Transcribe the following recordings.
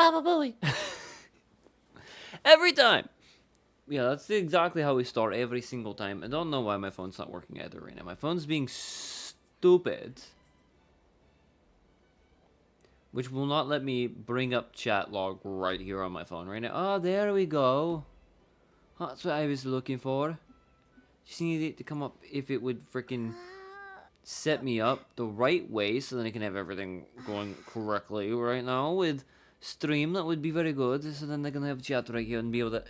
Baba Booey. Every time. Yeah, that's exactly how we start every single time. I don't know why my phone's not working either right now. My phone's being stupid. Which will not let me bring up chat log right here on my phone right now. Oh, there we go. That's what I was looking for. Just needed it to come up if it would freaking set me up the right way so then I can have everything going correctly right now with stream. That would be very good. So then I can have chat right here and be able to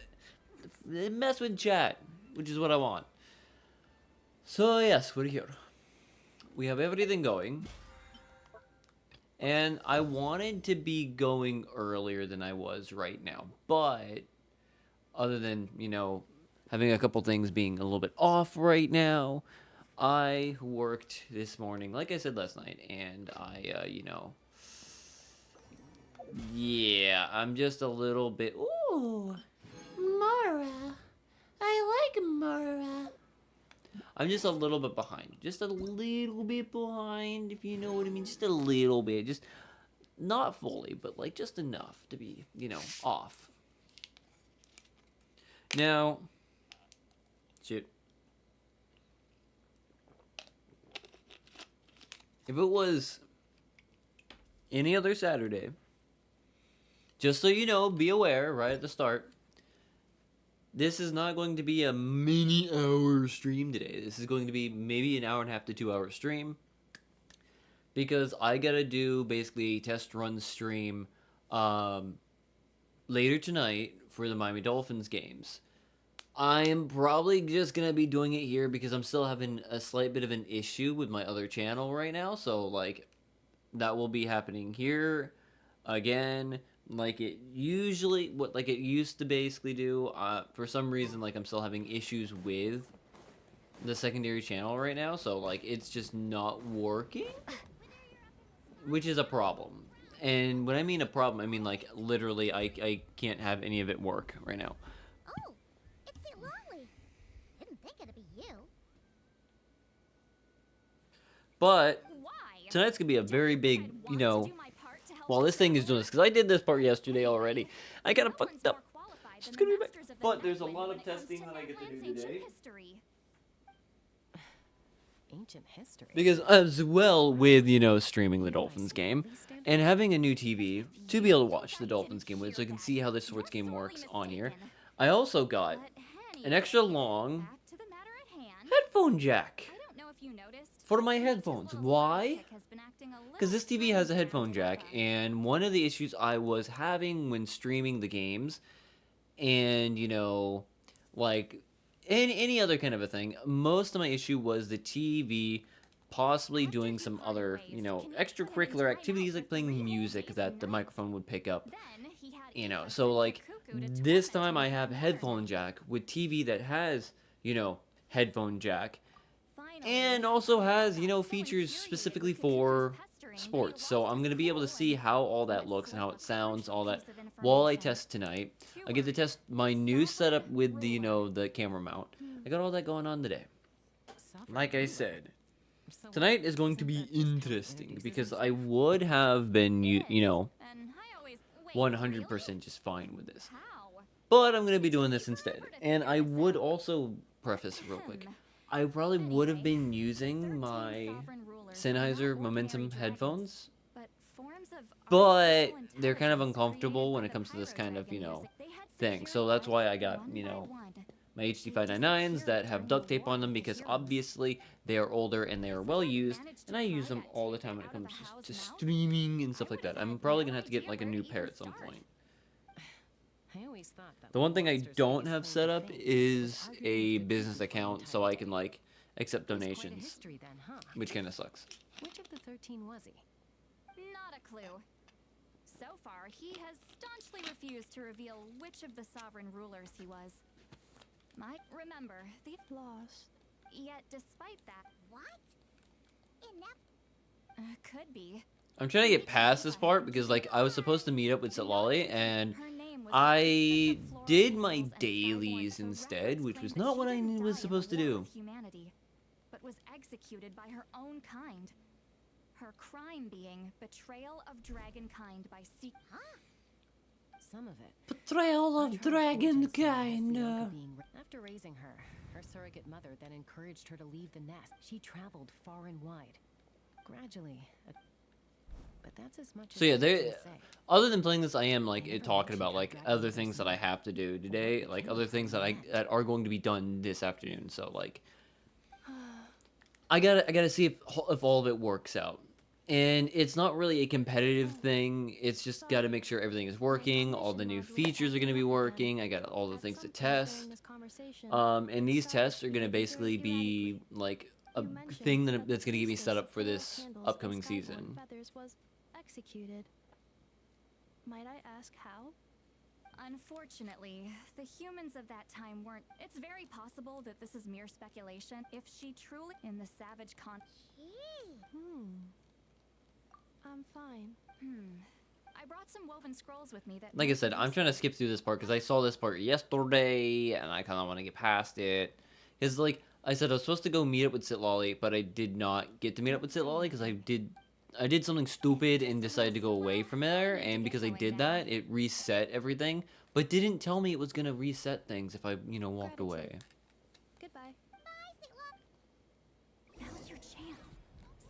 mess with chat, which is what I want. So yes, we're here. We have everything going. And I wanted to be going earlier than I was right now. But other than, you know, having a couple things being a little bit off right now, I worked this morning, like I said last night, and I, you know, yeah, I'm just a little bit, ooh, Mara. I like Mara. I'm just a little bit behind. Just a little bit behind, if you know what I mean. Just a little bit. Just not fully, but like just enough to be, you know, off. Now, shoot. If it was any other Saturday, just so you know, be aware right at the start, this is not going to be a mini hour stream today. This is going to be maybe an hour and a half to 2 hour stream. Because I gotta do basically a test run stream later tonight for the Miami Dolphins games. I am probably just gonna be doing it here because I'm still having a slight bit of an issue with my other channel right now. So like that will be happening here again, like it usually like it used to basically do. For some reason, like I'm still having issues with the secondary channel right now. So like it's just not working, which is a problem. And when I mean a problem, I mean like literally I can't have any of it work right now. Oh, it's the Lolly. Didn't think it'd be you. But tonight's gonna be a very big, you know, while this thing is doing this, because I did this part yesterday already. I kind of fucked up. It's gonna be bad. But there's a lot of testing that I get to do today. Ancient history. Because as well with, you know, streaming the Dolphins game and having a new TV to be able to watch the Dolphins game with so I can see how this sports game works on here, I also got an extra long headphone jack for my headphones. Why? Because this TV has a headphone jack, and one of the issues I was having when streaming the games and, you know, like any other kind of a thing, most of my issue was the TV possibly doing some other, you know, extracurricular activities like playing music that the microphone would pick up, you know. So like this time I have headphone jack with TV that has, you know, headphone jack and also has, you know, features specifically for sports. So I'm going to be able to see how all that looks and how it sounds, all that, while I test tonight. I get to test my new setup with the, you know, the camera mount. I got all that going on today. Like I said, tonight is going to be interesting because I would have been, you know, 100% just fine with this. But I'm going to be doing this instead. And I would also preface real quick. I probably would have been using my Sennheiser Momentum headphones, but they're kind of uncomfortable when it comes to this kind of, you know, thing. So that's why I got, you know, my HD599s that have duct tape on them because obviously they are older and they are well used, and I use them all the time when it comes to streaming and stuff like that. I'm probably going to have to get like a new pair at some point. The one thing I don't have set up is a business account so I can like accept donations, which kind of sucks. Which of the 13 was he? Not a clue. So far, he has staunchly refused to reveal which of the sovereign rulers he was. Might remember, the lost. Yet, despite that, what? Could be. I'm trying to get past this part because like I was supposed to meet up with Sitlali and I did my dailies instead, which was not what I was supposed to do. But was executed by her own kind. Her crime being betrayal of dragonkind by some of it. Betrayal I of tried forging some as dragonkind. Leonka After raising her, her surrogate mother then encouraged her to leave the nest. She traveled far and wide. Gradually, but that's as much So as yeah, I can they. say. Other than playing this, I am like I never talking mentioned about how like Dragon other Mother things that I slept. have to do What today, like became other of things her that in the end? that are going to be done this afternoon. So like, I gotta see if all of it works out. And it's not really a competitive thing. It's just got to make sure everything is working. All the new features are going to be working. I got all the things to test. And these tests are going to basically be like a thing that's going to get me set up for this upcoming season. Was executed. Might I ask how? Unfortunately, the humans of that time weren't. It's very possible that this is mere speculation. If she truly in the savage I'm fine. I brought some woven scrolls with me that. Like I said, I'm trying to skip through this part because I saw this part yesterday and I kind of want to get past it. Because, like I said, I was supposed to go meet up with Sitlolly, but I did not get to meet up with Sitlolly because I did something stupid and decided to go away from there. And because I did that, it reset everything, but didn't tell me it was going to reset things if I, walked away. Goodbye. Now's your chance.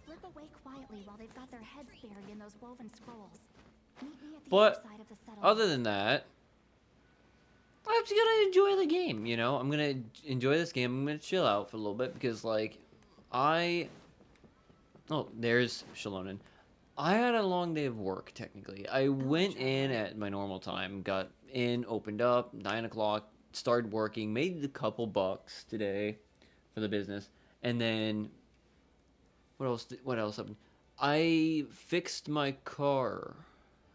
Slip away quietly while they've got their heads buried in those woven scrolls. Meet me at the other But side of the settlement. other than that, I'm just gonna enjoy the game, I'm gonna enjoy this game. I'm gonna chill out for a little bit because, like, oh, there's Shalonen. I had a long day of work, technically. I went in at my normal time, got in, opened up, 9 o'clock, started working, made a couple bucks today for the business, and then, what else happened? I fixed my car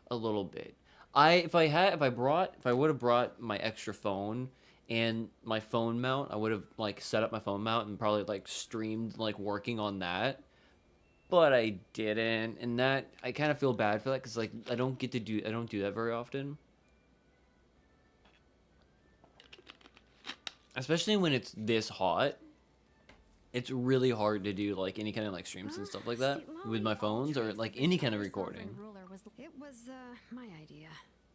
a little bit. If I would have brought my extra phone and my phone mount, I would have like set up my phone mount and probably like streamed like working on that. But I didn't, and that I kind of feel bad for that because like I don't do that very often. Especially when it's this hot. It's really hard to do like any kind of like streams and stuff like that with my phones or like any kind of recording. It was my idea.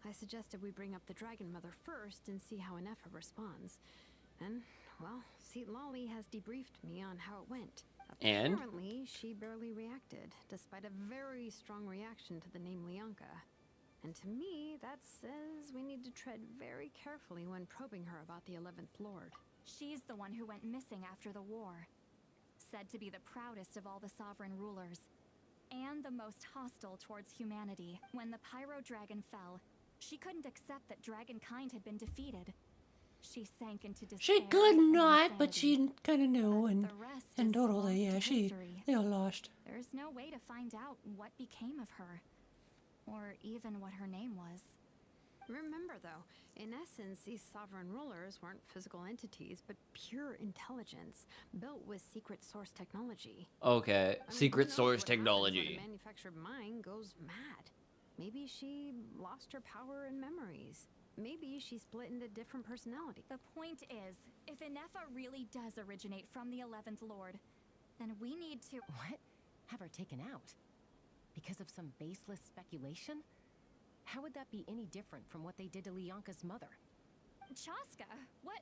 I suggested we bring up the Dragon Mother first and see how Inefa responds. And, well, Lolly has debriefed me on how it went. And? Apparently, she barely reacted, despite a very strong reaction to the name Leonka. And to me, that says we need to tread very carefully when probing her about the 11th Lord. She's the one who went missing after the war. Said to be the proudest of all the sovereign rulers. And the most hostile towards humanity. When the Pyro Dragon fell, she couldn't accept that dragonkind had been defeated. She sank into despair. She could and not, but insanity. she kind of knew, But and the rest and is totally, lost yeah, to history. they all lost. There's no way to find out what became of her. Or even what her name was. Remember, though, in essence, these sovereign rulers weren't physical entities, but pure intelligence, built with secret source technology. Okay, I mean, secret who knows source what happens when technology. a manufactured mind goes mad. Maybe she lost her power and memories. Maybe she split into different personalities. The point is, if Inefa really does originate from the 11th Lord, then we need to... What? Have her taken out? Because of some baseless speculation? How would that be any different from what they did to Leonka's mother? Chaska, what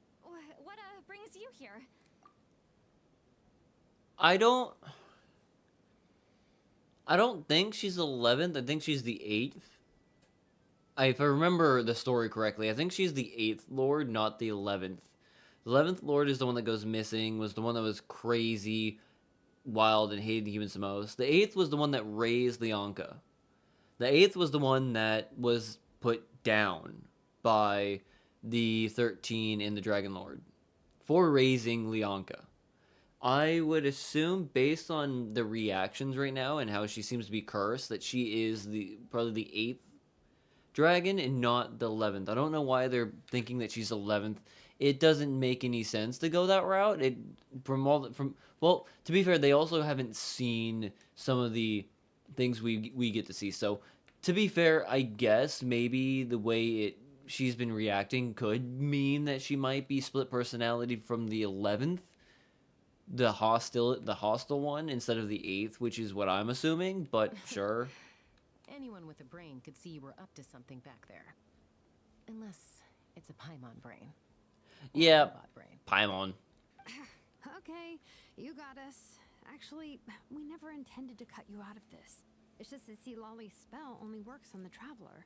brings you here? I don't think she's 11th. I think she's the 8th. If I remember the story correctly, I think she's the 8th Lord, not the 11th. The 11th Lord is the one that goes missing, was the one that was crazy, wild, and hated the humans the most. The 8th was the one that raised Leonka. The 8th was the one that was put down by the 13 and the Dragon Lord for raising Leonka. I would assume, based on the reactions right now and how she seems to be cursed, that she is probably the 8th dragon and not the 11th. I don't know why they're thinking that she's 11th. It doesn't make any sense to go that route. Well, to be fair, they also haven't seen some of the things we get to see. So, to be fair, I guess maybe the way she's been reacting could mean that she might be split personality from the 11th, the hostile one, instead of the 8th, which is what I'm assuming, but sure. Anyone with a brain could see you were up to something back there. Unless it's a Paimon brain. Or a Yeah, robot brain. Paimon. Okay, you got us. Actually, we never intended to cut you out of this. It's just that see, Lolly's spell only works on the Traveler.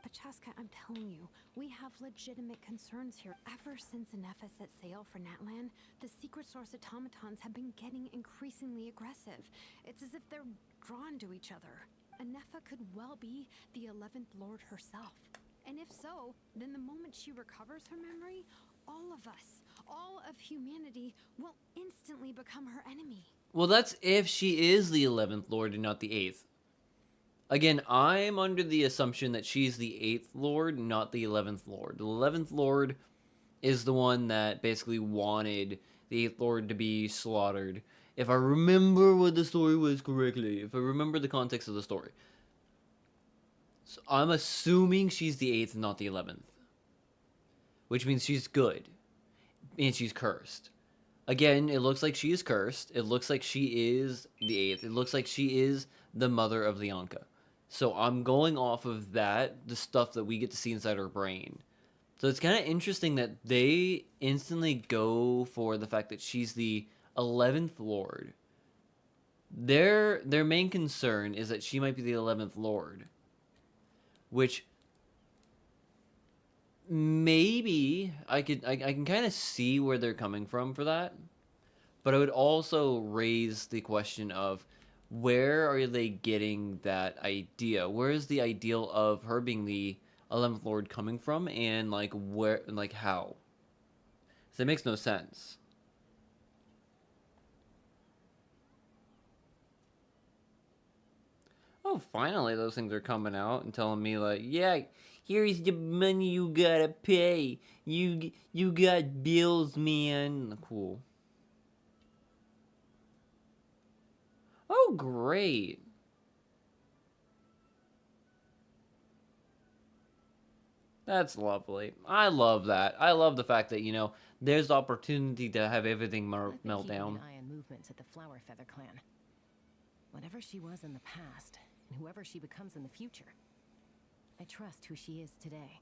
But Chaska, I'm telling you, we have legitimate concerns here. Ever since Anefa set sail for Natlan, the secret source automatons have been getting increasingly aggressive. It's as if they're drawn to each other. Anefa could well be the 11th Lord herself. And if so, then the moment she recovers her memory, all of us, all of humanity, will instantly become her enemy. Well, that's if she is the 11th Lord and not the 8th. Again, I'm under the assumption that she's the 8th Lord, not the 11th Lord. The 11th Lord is the one that basically wanted the 8th Lord to be slaughtered. If I remember what the story was correctly, if I remember the context of the story. So I'm assuming she's the 8th and not the 11th. Which means she's good. And she's cursed. Again, it looks like she is cursed. It looks like she is the 8th. It looks like she is the mother of Leonka. So I'm going off of that, the stuff that we get to see inside her brain. So it's kind of interesting that they instantly go for the fact that she's the 11th Lord. Their main concern is that she might be the 11th Lord. Which maybe I can kind of see where they're coming from for that. But I would also raise the question of where are they getting that idea? Where is the ideal of her being the 11th Lord coming from, and like where, like how? So it makes no sense. Oh, finally those things are coming out and telling me like, yeah, here's the money you gotta pay. You got bills, man. Cool. Oh, great. That's lovely. I love that. I love the fact that, there's the opportunity to have everything I've been melt keeping down. an eye on movements at the Flower Feather clan. Whatever she was in the past, and whoever she becomes in the future, I trust who she is today.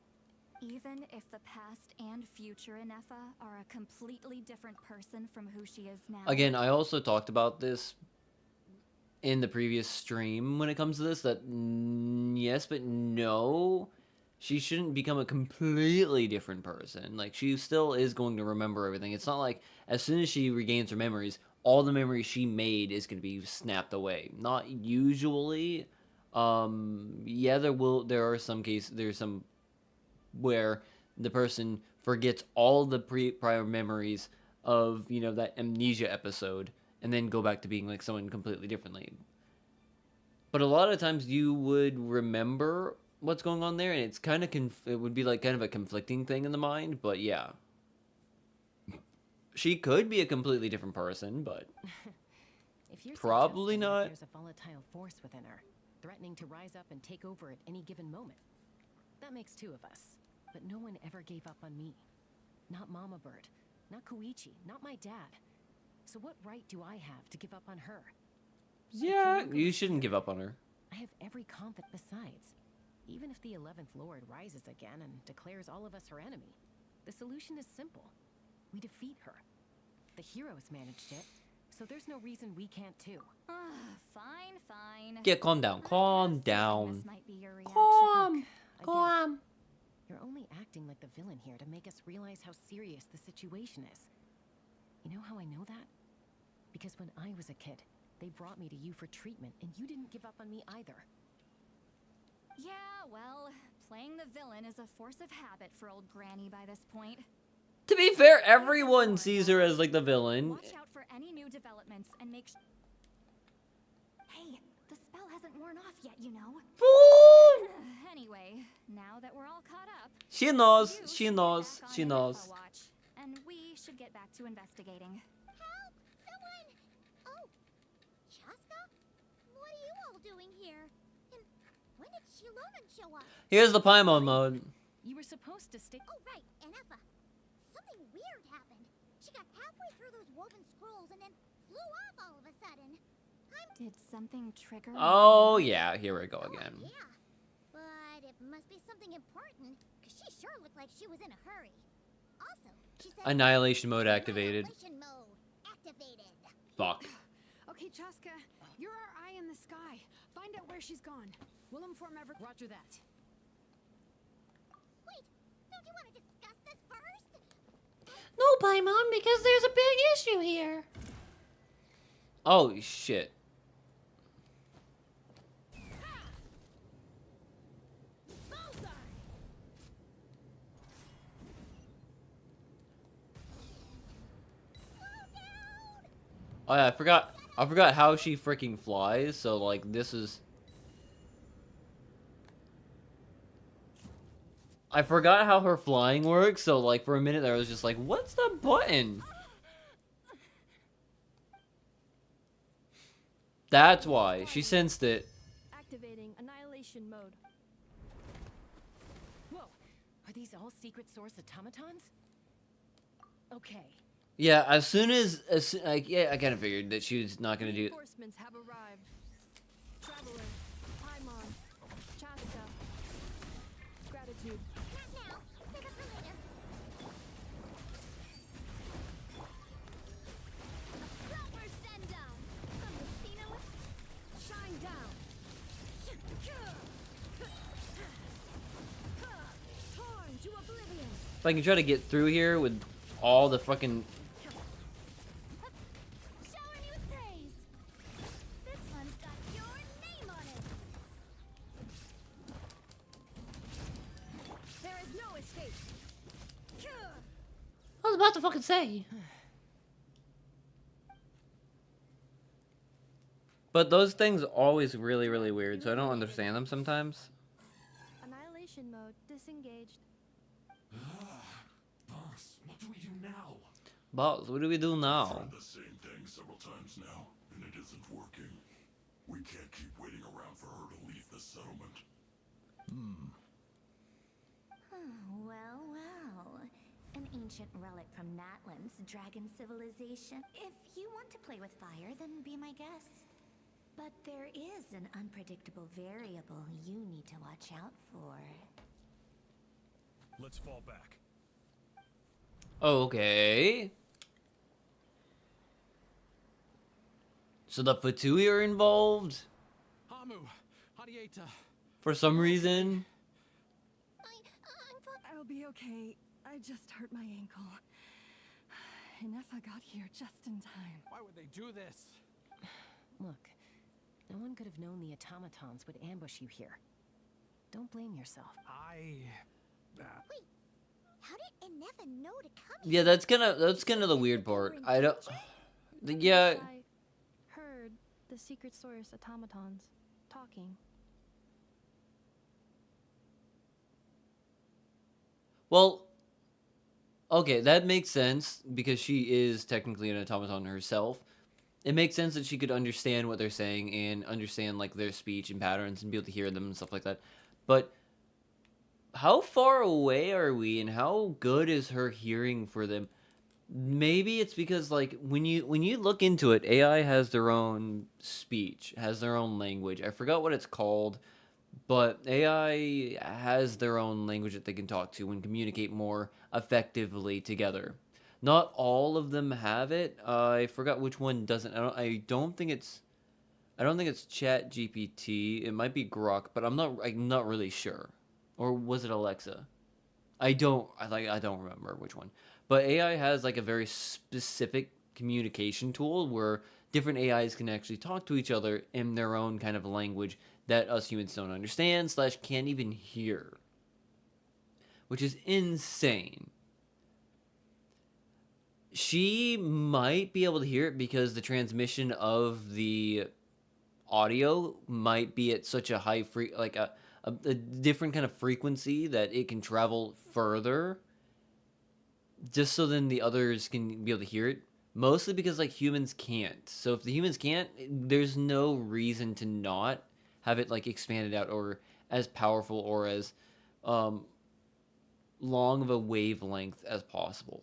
Even if the past and future Anefa are a completely different person from who she is now. Again, I also talked about this in the previous stream when it comes to this, that yes, but no. She shouldn't become a completely different person. Like, she still is going to remember everything. It's not like as soon as she regains her memories, all the memories she made is going to be snapped away. Not usually. Yeah, there are some cases, there's some where the person forgets all the prior memories of, that amnesia episode and then go back to being like someone completely differently. But a lot of times you would remember what's going on there, and it's kind of it would be like kind of a conflicting thing in the mind. But yeah, she could be a completely different person, but If you're probably suggesting not. that there's a volatile force within her, threatening to rise up and take over at any given moment, that makes two of us. But no one ever gave up on me. Not Mama Bird, not Koichi, not my dad. So what right do I have to give up on her? Yeah, you shouldn't give up on her. I have every confidence besides. Even if the 11th Lord rises again and declares all of us her enemy, the solution is simple. We defeat her. The heroes managed it, so there's no reason we can't too. Fine. Yeah, calm down. I Calm have a feeling down. This might be your reaction. Calm. I get it. Calm. You're only acting like the villain here to make us realize how serious the situation is. You know how I know that? Because when I was a kid, they brought me to you for treatment, and you didn't give up on me either. Yeah, well, playing the villain is a force of habit for old Granny by this point. To be fair, everyone sees her as like the villain. Watch out for any new developments and make Hey, the spell hasn't worn off yet, you know. Fool! Anyway, now that we're all caught up, She knows. you She should get knows. back on She Info knows. Watch, and we should get back to investigating. Help! Someone! Oh, Chaska? What are you all doing here? And when did Shilonan show up? Here's the Paimon mode. You were supposed to stay. Oh, right, Anefa. Something weird happened. She got halfway through those woven scrolls and then flew off all of a sudden. Did something trigger? Oh yeah, here we go again. Yeah, but it must be something important, because she sure looked like she was in a hurry. Also, she said Annihilation mode activated. Annihilation mode activated. Fuck. Okay, Chaska, you're our eye in the sky. Find out where she's gone. We'll inform every. Roger that. Wait, don't you want to discuss this first? No, Paimon, because there's a big issue here. Oh shit. Oh yeah, I forgot how she freaking flies, so like this is I forgot how her flying works, so like for a minute there I was just like, what's the button? That's why. She sensed it. Activating annihilation mode. Whoa! Are these all secret source automatons? Okay. Yeah, as soon as yeah, I kind of figured that she was not gonna do it. Reinforcements have arrived. Traveler, Paimon, Chaska. Gratitude. Not now. Save it for later. Proper send down. From the Spino, shine down. Torn to oblivion. If I can try to get through here with all the fucking Showering you with praise. This one's got your name on it. There is no escape. I was about to fucking say. But those things are always really, really weird, so I don't understand them sometimes. Annihilation mode disengaged. Boss, what do we do now? Boss, what do we do now? Tried the same thing several times now, and it isn't working. We can't keep waiting around for her to leave the settlement. Well, well. An ancient relic from Natlan's dragon civilization. If you want to play with fire, then be my guest. But there is an unpredictable variable you need to watch out for. Let's fall back. Okay. So the Fatui are involved Hamu, Hadieta. for some reason. I'm fine. I'll be okay. I just hurt my ankle. Inefa got here just in time. Why would they do this? Look, no one could have known the automatons would ambush you here. Don't blame yourself. How did Inefa know to come Yeah, that's kind of the weird part. I don't. Yeah, I heard the secret source automatons talking. well, okay, that makes sense because she is technically an automaton herself. It makes sense that she could understand what they're saying and understand like their speech and patterns and be able to hear them and stuff like that. But how far away are we and how good is her hearing for them? Maybe it's because like when you look into it, AI has their own speech, has their own language. I forgot what it's called, but AI has their own language that they can talk to and communicate more effectively together. Not all of them have it. I forgot which one doesn't. I don't think it's Chat GPT. It might be Grok, but I'm not really sure. Or was it Alexa? I don't remember which one. But AI has like a very specific communication tool where different AIs can actually talk to each other in their own kind of language that us humans don't understand / can't even hear. Which is insane. She might be able to hear it because the transmission of the audio might be at such a high a different kind of frequency that it can travel further just so then the others can be able to hear it, mostly because like humans can't. So if the humans can't, there's no reason to not have it like expanded out or as powerful or as long of a wavelength as possible.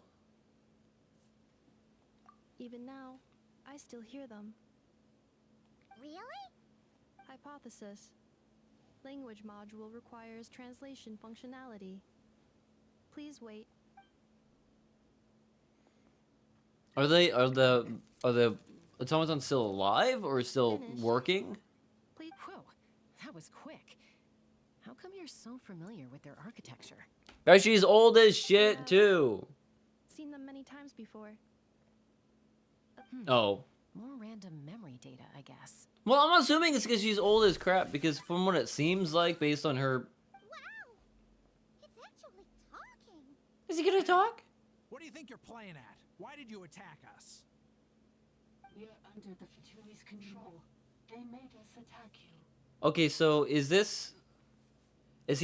Even now, I still hear them. Really? Hypothesis. Language module requires translation functionality. Please wait. Are the automatons still alive or still Finish. working? Please. Whoa, that was quick. How come you're so familiar with their architecture? Right, she's old as shit too. Seen them many times before. Oh. More random memory data, I guess. Well, I'm assuming it's because she's old as crap, because from what it seems like, based on her... Wow! It's actually talking. Is he gonna talk? What do you think you're playing at? Why did you attack us? We're under the Fatui's control. They made us attack you. Okay, so is this... Is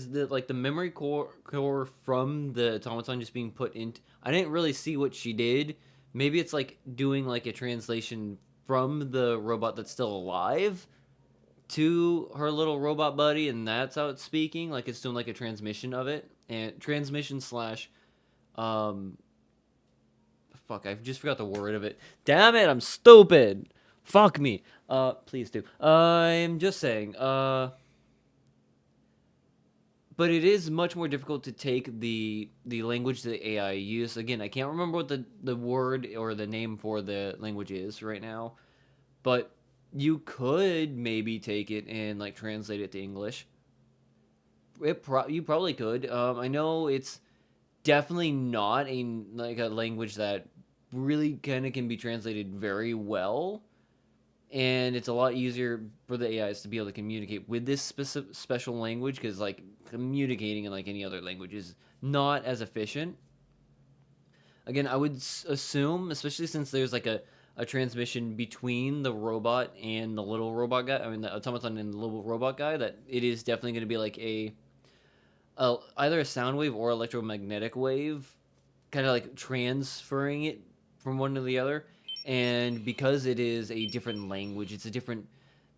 the memory core from the automaton just being put into... I didn't really see what she did. Maybe it's like doing like a translation from the robot that's still alive to her little robot buddy, and that's how it's speaking. Like it's doing like a transmission of it, and transmission slash, fuck, I just forgot the word of it. Damn it, I'm stupid. Fuck me. Please do. I'm just saying. But it is much more difficult to take the language that the AI use. Again, I can't remember what the word or the name for the language is right now. But you could maybe take it and like translate it to English. You probably could. I know it's definitely not a language that really kind of can be translated very well. And it's a lot easier for the AIs to be able to communicate with this special language, because like communicating in like any other language is not as efficient. Again, I would assume, especially since there's like a transmission between the robot and the little robot guy, I mean the automaton and the little robot guy, that it is definitely going to be like either a sound wave or electromagnetic wave, kind of like transferring it from one to the other. And because it is a different language, it's a different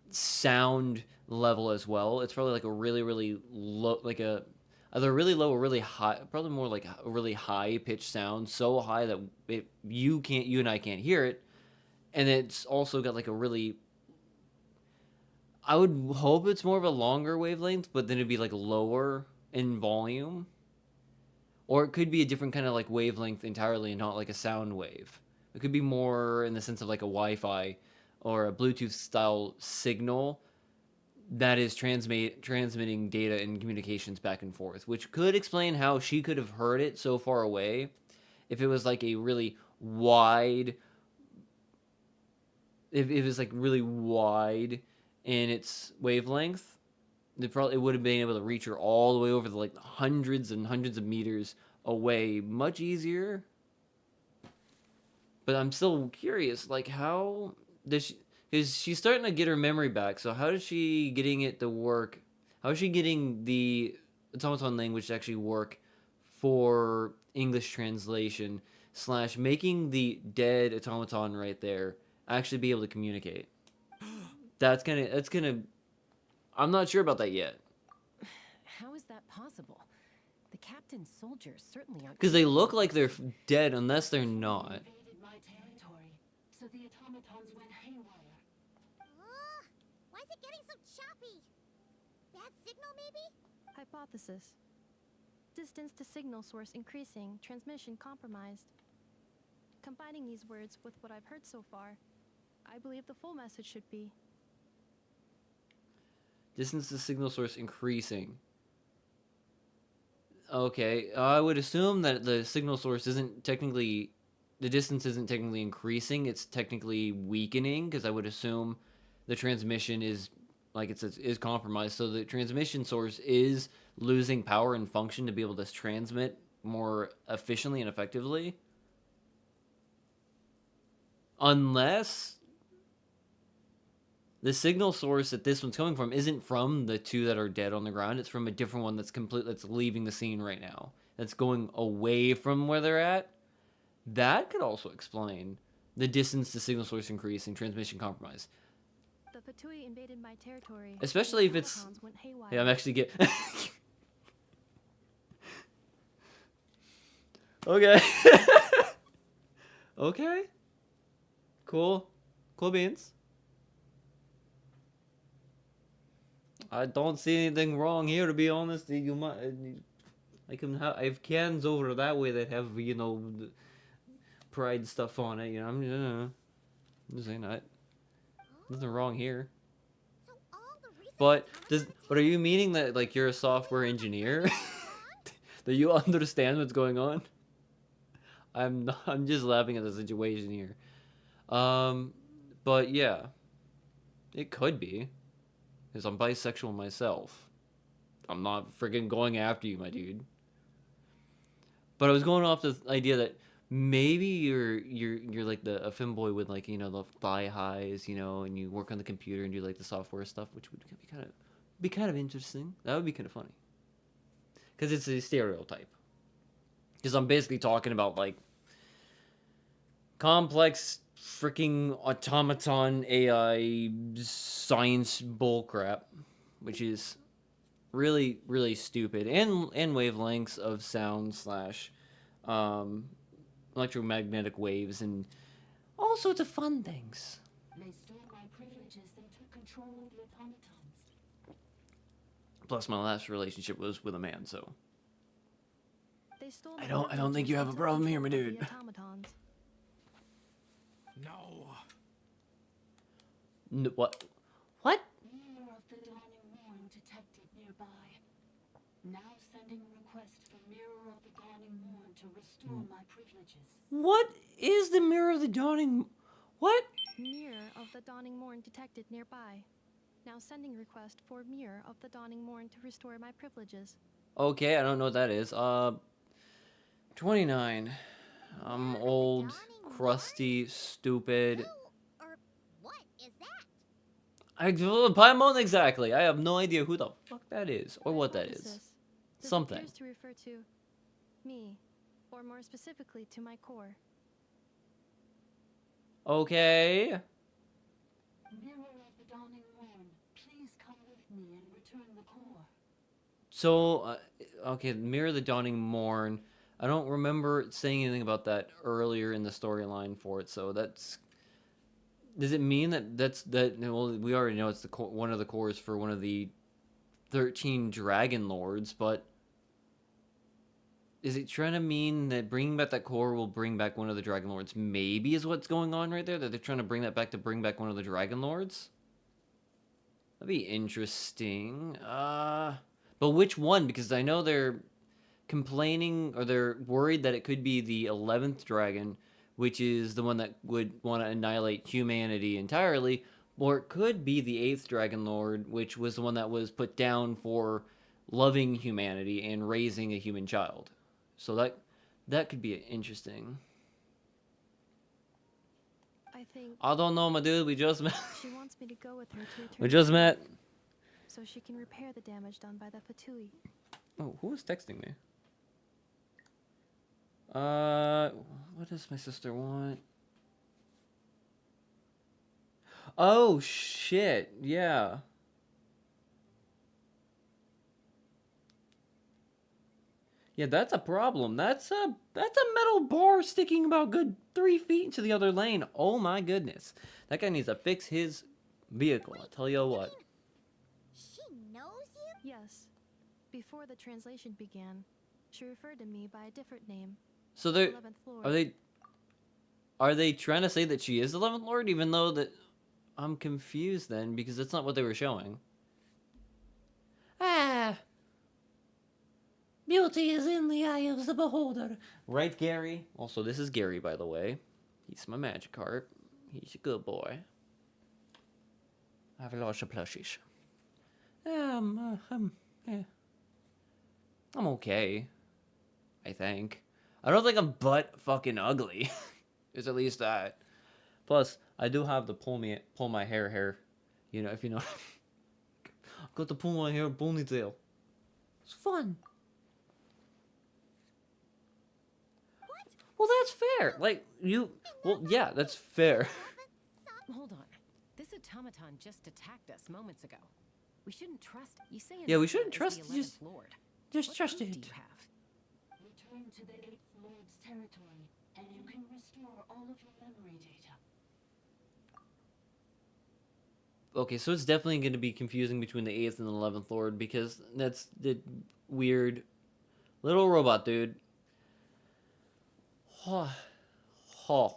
sound level as well. It's probably like a really, really low, like either really low or really high, probably more like a really high pitched sound, so high that you and I can't hear it. And it's also got like a really, I would hope it's more of a longer wavelength, but then it'd be like lower in volume. Or it could be a different kind of like wavelength entirely and not like a sound wave. It could be more in the sense of like a Wi-Fi or a Bluetooth style signal that is transmitting data and communications back and forth, which could explain how she could have heard it so far away if it was like a really wide, if it was like really wide in its wavelength, it would have been able to reach her all the way over the like hundreds and hundreds of meters away much easier. But I'm still curious, like, how does she... Because she's starting to get her memory back, so how is she getting it to work? How is she getting the automaton language to actually work for English translation / making the dead automaton right there actually be able to communicate? That's gonna... I'm not sure about that yet. How is that possible? The captain's soldiers certainly aren't... Because they look like they're dead unless they're not. So the automatons went haywire. Why is it getting so choppy? Bad signal, maybe? Hypothesis. Distance to signal source increasing, transmission compromised. Combining these words with what I've heard so far, I believe the full message should be... Distance to signal source increasing. Okay, I would assume that the signal source isn't technically... The distance isn't technically increasing, it's technically weakening, because I would assume the transmission is, like it says, is compromised. So the transmission source is losing power and function to be able to transmit more efficiently and effectively. Unless the signal source that this one's coming from isn't from the two that are dead on the ground, it's from a different one that's leaving the scene right now. That's going away from where they're at. That could also explain the distance to signal source increasing, transmission compromise. The Fatui invaded my territory. Especially if it's... Went haywire. Yeah, I'm actually get... Okay. Okay. Cool. Cool beans. I don't see anything wrong here, to be honest. You might... I have cans over that way that have, you know, pride stuff on it. You know, I'm just saying that. Nothing wrong here. So all the research But automatons but are you meaning that like you're a software engineer? That you understand what's going on? I'm not, I'm just laughing at the situation here. But yeah, it could be, because I'm bisexual myself. I'm not freaking going after you, my dude. But I was going off the idea that maybe you're like a femboy with like, you know, the thigh highs, you know, and you work on the computer and do like the software stuff, which would be kind of interesting. That would be kind of funny, because it's a stereotype. Because I'm basically talking about like complex freaking automaton AI science bullcrap, which is really really stupid, and wavelengths of sound slash electromagnetic waves and all sorts of fun things. They stole my privileges and took control of the automatons. Plus, my last relationship was with a man, so They stole I the don't think privileges you have and a took problem here, control my of dude. the automatons. No. What? What? Mirror of the dawning morn detected nearby. Now sending a request for Mirror of the dawning morn to restore my privileges. What is the mirror of the dawning? What? Mirror of the dawning morn detected nearby. Now sending request for mirror of the dawning morn to restore my privileges. Okay, I don't know what that is. 29. I'm old, crusty, stupid. or what is that? Paimon exactly. I have no idea who the fuck that is or what that What is. this? This Something. appears to refer to me, or more specifically to my core. Okay. Mirror of the dawning morn, please come with me and return the core. So, okay, Mirror of the Dawning Morn. I don't remember saying anything about that earlier in the storyline for it, so that's... Does it mean that... Well, we already know it's one of the cores for one of the 13 Dragon Lords, but... Is it trying to mean that bringing back that core will bring back one of the Dragon Lords? Maybe is what's going on right there? That they're trying to bring that back to bring back one of the Dragon Lords? That'd be interesting. But which one? Because I know they're complaining, or they're worried that it could be the 11th dragon, which is the one that would want to annihilate humanity entirely, or it could be the 8th Dragon Lord, which was the one that was put down for loving humanity and raising a human child. So that could be interesting. I think I don't know, my dude. We just met. she wants me to go with her to return We just met. so she can repair the damage done by the Fatui. Oh, who was texting me? What does my sister want? Oh, shit. Yeah. Yeah, that's a problem. That's a metal bar sticking about good 3 feet into the other lane. Oh my goodness. That guy needs to fix his vehicle. I'll tell you what. She knows you? Yes. Before the translation began, she referred to me by a different name. So they're 11th Lord. are they trying to say that she is the 11th Lord, even though that I'm confused then, because that's not what they were showing. Ah. Beauty is in the eye of the beholder. Right, Gary? Also, this is Gary, by the way. He's my Magikarp. He's a good boy. I have lots of plushies. Yeah. I'm okay. I think. I don't think I'm butt fucking ugly. It's at least that. Plus, I do have the pull my hair. You know, if you know. I've got to pull my hair ponytail. It's fun. Well, that's fair. Like, well, yeah, that's fair. Hold on. This automaton just attacked us moments ago. We shouldn't trust it. You say Yeah, we Anaka shouldn't is trust the 11th Lord. Just What trust proof it. do you have? Return to the 8th Lord's territory, and you can restore all of your memory data. Okay, so it's definitely going to be confusing between the 8th and the 11th Lord, because that's the weird Little robot dude. Huh. Huh.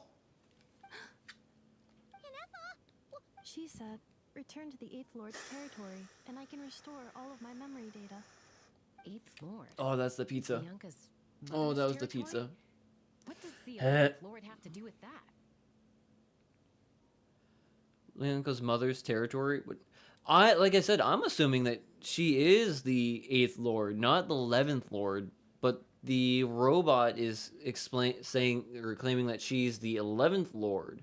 She said, return to the Eighth Lord's territory, and I can restore all of my memory data. Eighth Lord. Oh, that's the pizza. Bianca's Oh, mother's that was the territory? pizza. What does the Heh. 11th Lord have to do with that? Bianca's mother's territory. Like I said, I'm assuming that she is the 8th Lord, not the 11th Lord, but the robot is saying or claiming that she's the 11th Lord.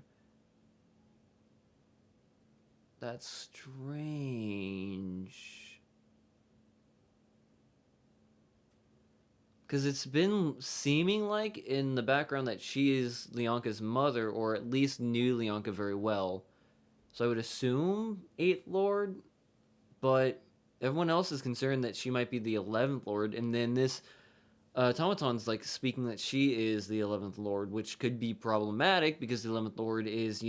That's strange. Because it's been seeming like in the background that she is Leonka's mother, or at least knew Leonka very well. So I would assume 8th Lord, but everyone else is concerned that she might be the 11th Lord, and then this Automaton's like speaking that she is the 11th Lord, which could be problematic because the 11th Lord is,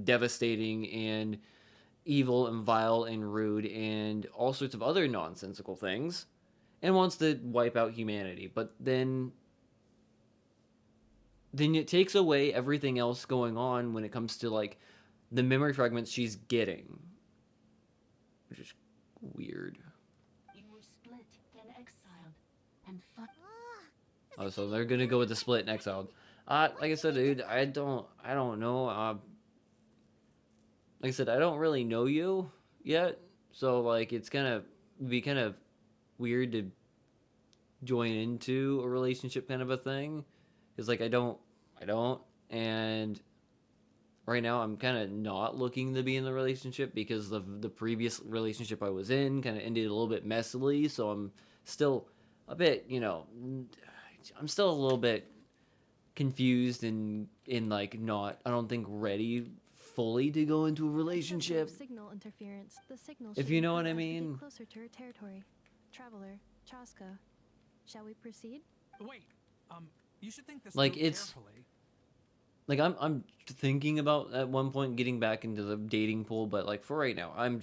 devastating and evil and vile and rude and all sorts of other nonsensical things, and wants to wipe out humanity. But then it takes away everything else going on when it comes to like the memory fragments she's getting, which is weird. You were split, then exiled, and fought. Oh, so they're gonna go with the split and exiled. Like I said, dude, I don't know. Like I said, I don't really know you yet, so like it's kind of weird to join into a relationship kind of a thing, because like I don't, and right now I'm kind of not looking to be in the relationship because of the previous relationship I was in kind of ended a little bit messily, so I'm still a bit, I'm still a little bit confused and like not, I don't think ready fully to go into a relationship. Signal interference. The signal If should you know what I improve as we get mean. closer to her territory. Traveler, Chaska, shall we proceed? Wait, you should think this Like, through it's- carefully. Like I'm thinking about at one point getting back into the dating pool, but like for right now, I'm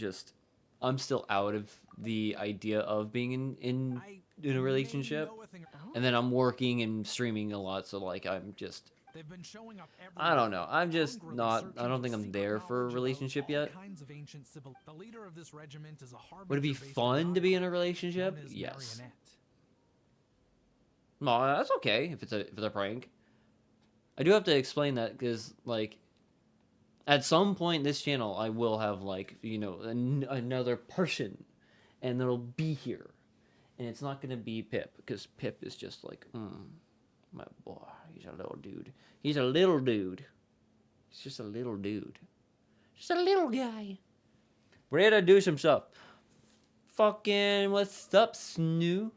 still out of the idea of being in I a relationship. may know a thing or- Oh, And then I'm working and streaming a lot, so like I'm just, They've been showing up I don't everywhere, know. I'm just hungrily not, searching I don't for think I'm secret there for a knowledge about relationship all yet. kinds of ancient the leader of this regiment is a Would it be harbinger based fun to be in a Godcraft, relationship? known as Yes. Marionette. No, that's okay if it's a prank. I do have to explain that because like at some point in this channel I will have like another person, and it'll be here, and it's not gonna be Pip because Pip is just like my boy. He's a little dude. He's a little dude. He's just a little dude. Just a little guy. Ready to do some stuff. Fucking what's up, Snoo?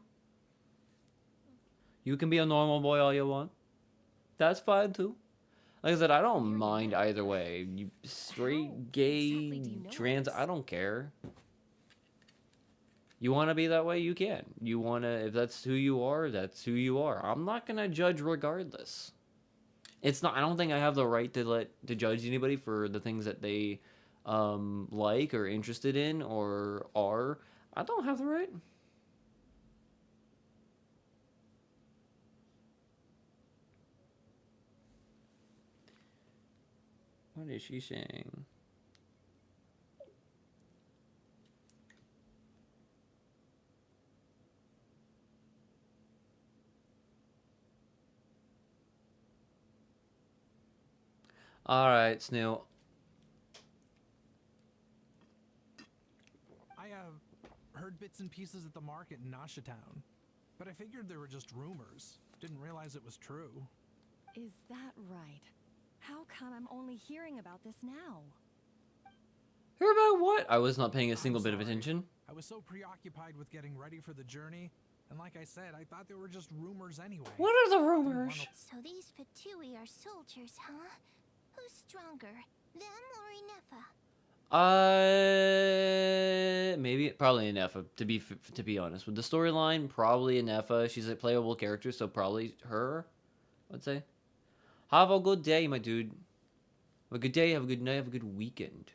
You can be a normal boy all you want. That's fine too. Like I said, I don't mind either way. You straight, gay, exactly do you know trans, this? I don't care. You want to be that way, you can. You want to, if that's who you are, that's who you are. I'm not going to judge regardless. It's not, I don't think I have the right to judge anybody for the things that they like or interested in or are. I don't have the right. What is she saying? All right, Snoo. I heard bits and pieces at the market in Nasha Town, but I figured they were just rumors. Didn't realize it was true. Is that right? How come I'm only hearing about this now? Hear about what? I was not paying a I'm single bit of sorry. attention. I was so preoccupied with getting ready for the journey, and like I said, I thought they were just rumors anyway. What are the Didn't rumors? wanna- So these Fatui are soldiers, huh? Who's stronger, them or Inefa? Maybe probably Anefa. To be honest, with the storyline, probably Anefa. She's a playable character, so probably her. I'd say. Have a good day, my dude. Have a good day. Have a good night. Have a good weekend.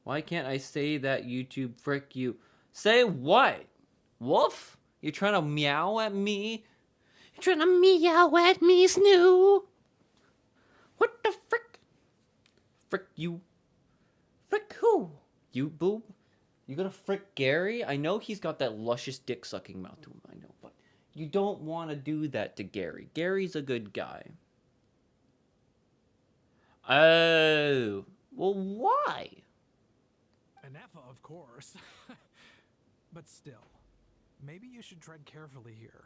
Why can't I say that, YouTube? Frick you. Say what? Woof? You're trying to meow at me? You're trying to meow at me, Snoo. What the frick? Frick you. Frick who? You, boob? You gonna frick Gary? I know he's got that luscious dick sucking mouth to him, I know, but you don't want to do that to Gary. Gary's a good guy. Oh. Well, why? Anefa, of course. But still, maybe you should tread carefully here.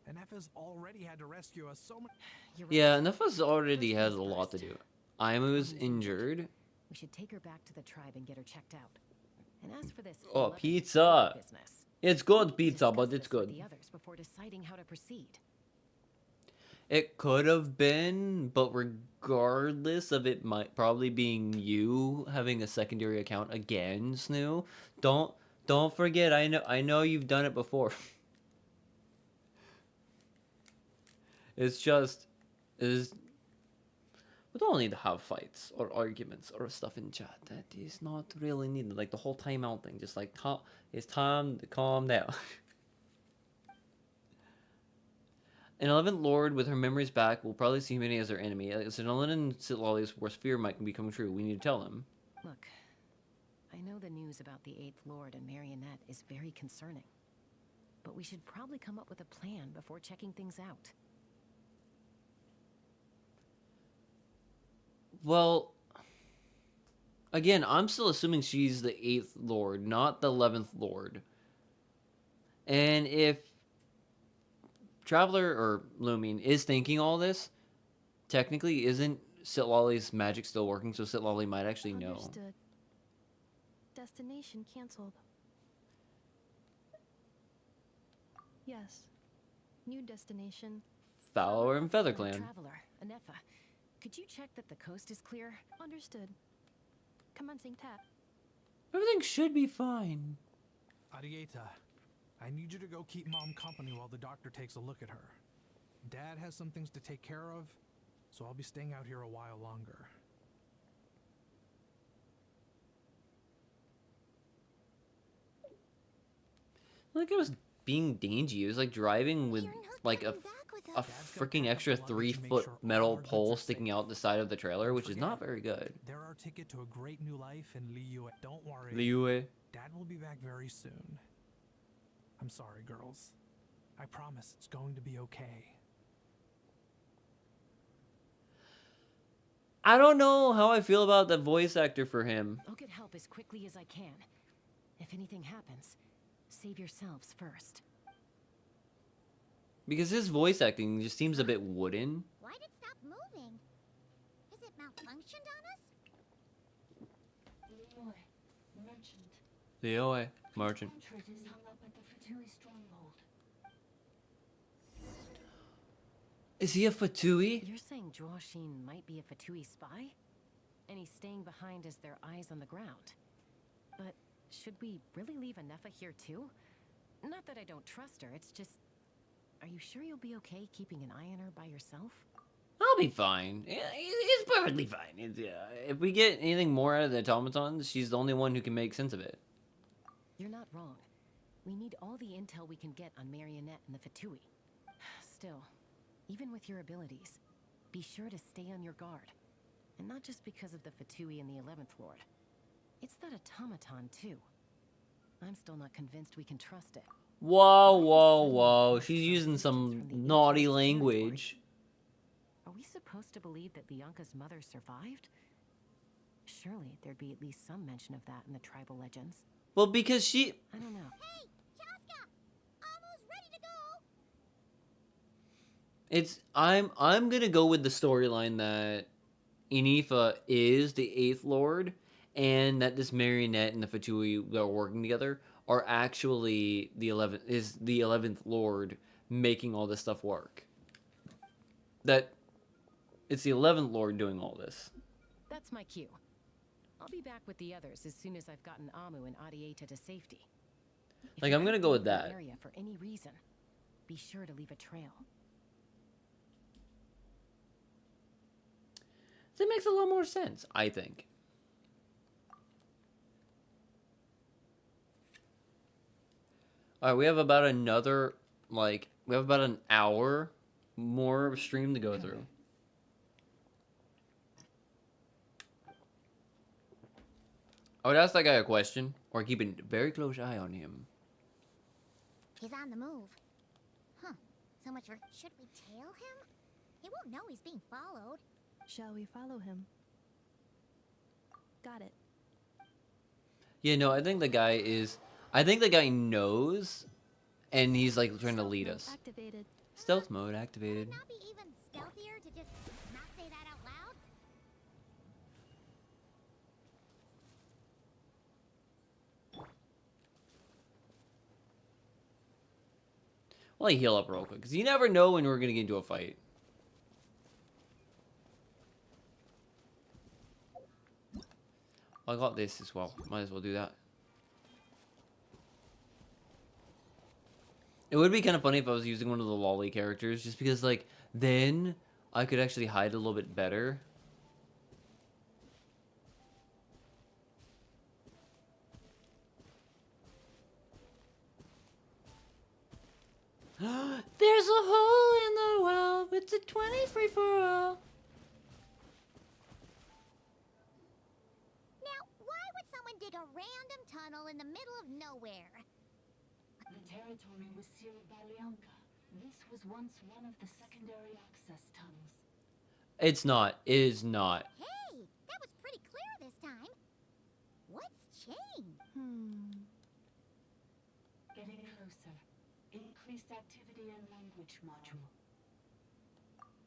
Anefa's already had to rescue us so much. Yeah, Nefa's already has a lot to do. Aimu's injured. We should take her back to the tribe and get her checked out. And as for this Oh, 11th pizza. business, It's good we'll pizza, discuss but this it's with good. The others before deciding how to proceed. It could have been, but regardless of it might probably being you having a secondary account again, Snoo, don't forget, I know you've done it before. It's just we don't need to have fights or arguments or stuff in chat. That is not really needed. Like the whole timeout thing, just like it's time to calm down. An 11th Lord with her memories back will probably see humanity as their enemy. It's an and Sitlali's worst fear might be coming true. We need to tell them. Look, I know the news about the 8th Lord and Marionette is very concerning. But we should probably come up with a plan before checking things out. Well, again, I'm still assuming she's the 8th Lord, not the 11th Lord. And if Traveler or Lumine is thinking all this, technically isn't Sitlali's magic still working, so Sitlali might actually know. Understood. Destination cancelled. Yes. New destination. Fowler and Feather Clan. Traveler, Anefa, could you check that the coast is clear? Understood. Commencing tap. Everything should be fine. Arieta, I need you to go keep Mom company while the doctor takes a look at her. Dad has some things to take care of, so I'll be staying out here a while longer. Like it was being dingy. It was like driving with like a freaking extra 3-foot metal pole sticking out the side of the trailer, which is not very good. They're our ticket to a great new life in Liyue. Don't worry. Liyue. Dad will be back very soon. I'm sorry, girls. I promise it's going to be okay. I don't know how I feel about the voice actor for him. I'll get help as quickly as I can. If anything happens, save yourselves first. Because his voice acting just seems a bit wooden. Why'd it stop moving? Is it malfunctioned on us? Leroy, merchant. Liyue, merchant. Portrait is hung up at the Fatui stronghold. Is he a Fatui? You're saying Joashin might be a Fatui spy? And he's staying behind as their eyes on the ground. But should we really leave Anefa here too? Not that I don't trust her, it's just... Are you sure you'll be okay keeping an eye on her by yourself? I'll be fine. It's perfectly fine. If we get anything more out of the automatons, she's the only one who can make sense of it. You're not wrong. We need all the intel we can get on Marionette and the Fatui. Still, even with your abilities, be sure to stay on your guard. And not just because of the Fatui and the 11th Lord. It's that automaton, too. I'm still not convinced we can trust it. Whoa, whoa, whoa. She's using some naughty language. Are we supposed to believe that Bianca's mother survived? Surely there'd be at least some mention of that in the tribal legends. Well, because she... I don't know. Hey, Chaska! Almost ready to go! It's... I'm gonna go with the storyline that Inifa is the 8th Lord, and that this Marionette and the Fatui that are working together are actually the 11th Lord making all this stuff work. That it's the 11th Lord doing all this. That's my cue. I'll be back with the others as soon as I've gotten Amu and Adieta to safety. If Like, you're I'm gonna ever go in with the that. area for any reason, be sure to leave a trail. That makes a lot more sense, I think. All right, we have about another we have about an hour more of stream to go through. I would ask that guy a question, or keep a very close eye on him. He's on the move. Huh. So much for... Should we tail him? He won't know he's being followed. Shall we follow him? Got it. Yeah, no, I think the guy knows, and he's like trying to lead us. Activated. Stealth mode activated. Would it not be even stealthier to just not say that out loud? Well, I heal up real quick, because you never know when we're going to get into a fight. I got this as well. Might as well do that. It would be kind of funny if I was using one of the lolly characters, just because, like, then I could actually hide a little bit better. There's a hole in the wall. It's a 20 free for all. Now, why would someone dig a random tunnel in the middle of nowhere? The territory was sealed by Leonka. This was once one of the secondary access tunnels. It's not. It is not. Hey, that was pretty clear this time. What's changed? Getting closer. Increased activity and language module.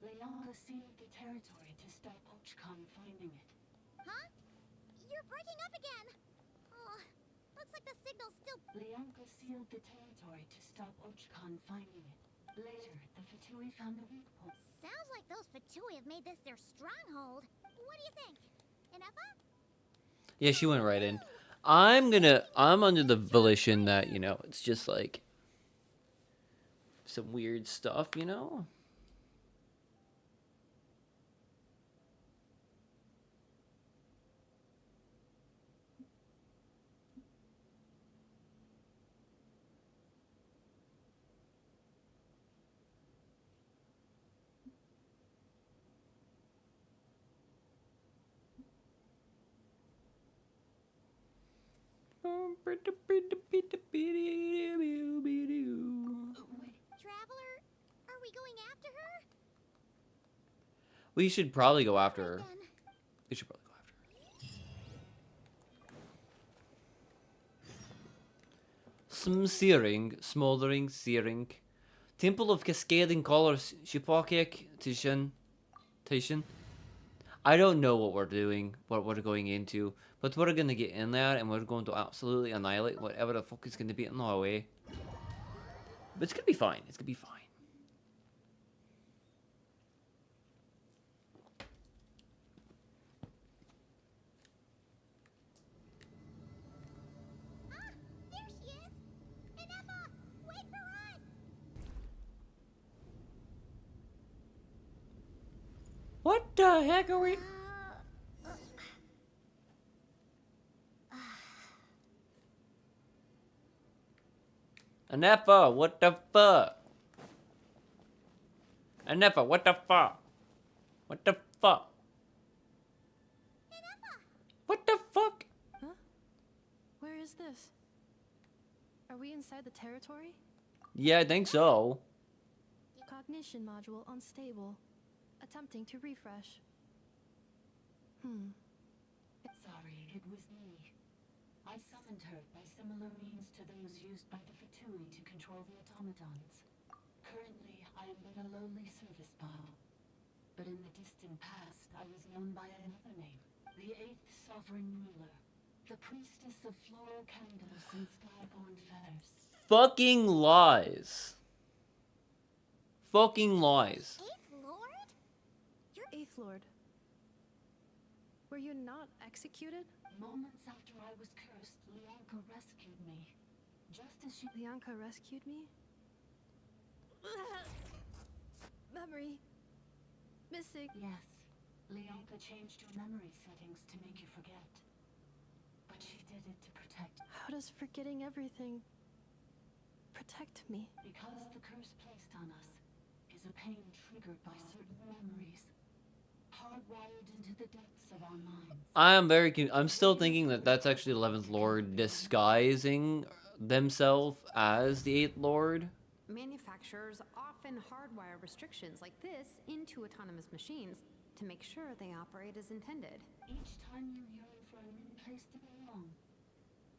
Leonka sealed the territory to stop Ochcon finding it. Huh? You're breaking up again. Oh, looks like the signal's still... Leonka sealed the territory to stop Ochcon finding it. Later, the Fatui found a weak point. Sounds like those Fatui have made this their stronghold. What do you think? Inepa? Yeah, she went right in. I'm under the volition that, you know, it's just like some weird stuff, you know? Traveler, are we going after her? We should probably go after her. Then. We should probably go after her. Smoldering searing. Temple of Cascading Colors, Shipokek, Tishin. I don't know what we're doing, what we're going into, but we're gonna get in there and we're going to absolutely annihilate whatever the fuck is gonna be in our way. But it's gonna be fine. It's gonna be fine. Ah, there she is! Inepa, wait for us! What the heck are we? Anefa, what the fuck? Anefa, what the fuck? What the fuck? What the fuck? Huh? Where is this? Are we inside the territory? Yeah, I think so. Cognition module unstable. Attempting to refresh. Sorry, it was me. I summoned her by similar means to those used by the Fatui to control the automatons. Currently, I am but a lowly service bot. But in the distant past, I was known by another name. The 8th Sovereign Ruler. The Priestess of Floral Candles and Skyborn Feathers. Fucking lies. Fucking lies. Eighth Lord? Eighth Lord. Were you not executed? Moments after I was cursed, Leonka rescued me. Just as she... Leonka rescued me? Memory. Missing. Yes. Leonka changed your memory settings to make you forget. But she did it to protect... How does forgetting everything protect me. Because the curse placed on us is a pain triggered by certain memories, hardwired into the depths of our minds. I'm still thinking that that's actually the 11th Lord disguising themselves as the 8th Lord. Manufacturers often hardwire restrictions like this into autonomous machines to make sure they operate as intended. Each time you yearn for a new place to belong,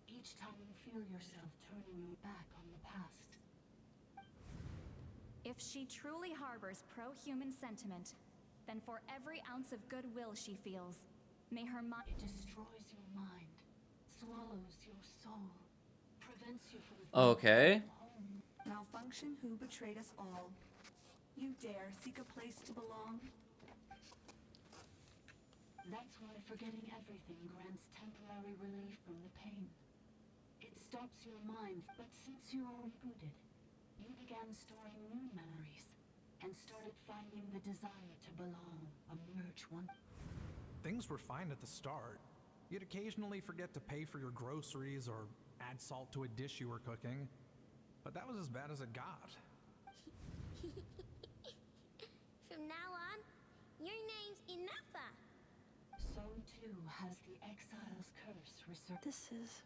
each time you feel yourself turning your back on the past. If she truly harbors pro-human sentiment, then for every ounce of goodwill she feels, may her mind... It destroys your mind, swallows your soul, prevents you from... Okay. Malfunction who betrayed us all. You dare seek a place to belong? That's why forgetting everything grants temporary relief from the pain. It stops your mind, but since you are rebooted, you began storing new memories and started finding the desire to belong emerge one. Things were fine at the start. You'd occasionally forget to pay for your groceries or add salt to a dish you were cooking. But that was as bad as it got. From now on, your name's Inafa. So too has the exile's curse resurfaced. This is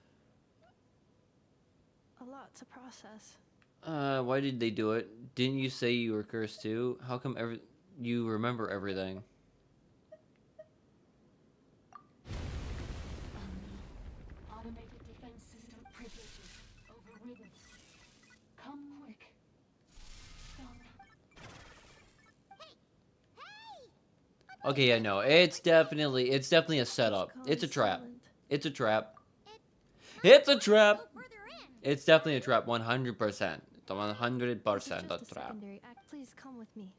a lot to process. Why did they do it? Didn't you say you were cursed too? How come you remember everything? Automated defense system privileges overridden. Come quick. Stop. Okay, yeah, no, it's definitely a setup. It's a trap. It's a trap. It's a trap. It's definitely a trap. 100%. It's 100% a trap. Secondary act. Please come with me.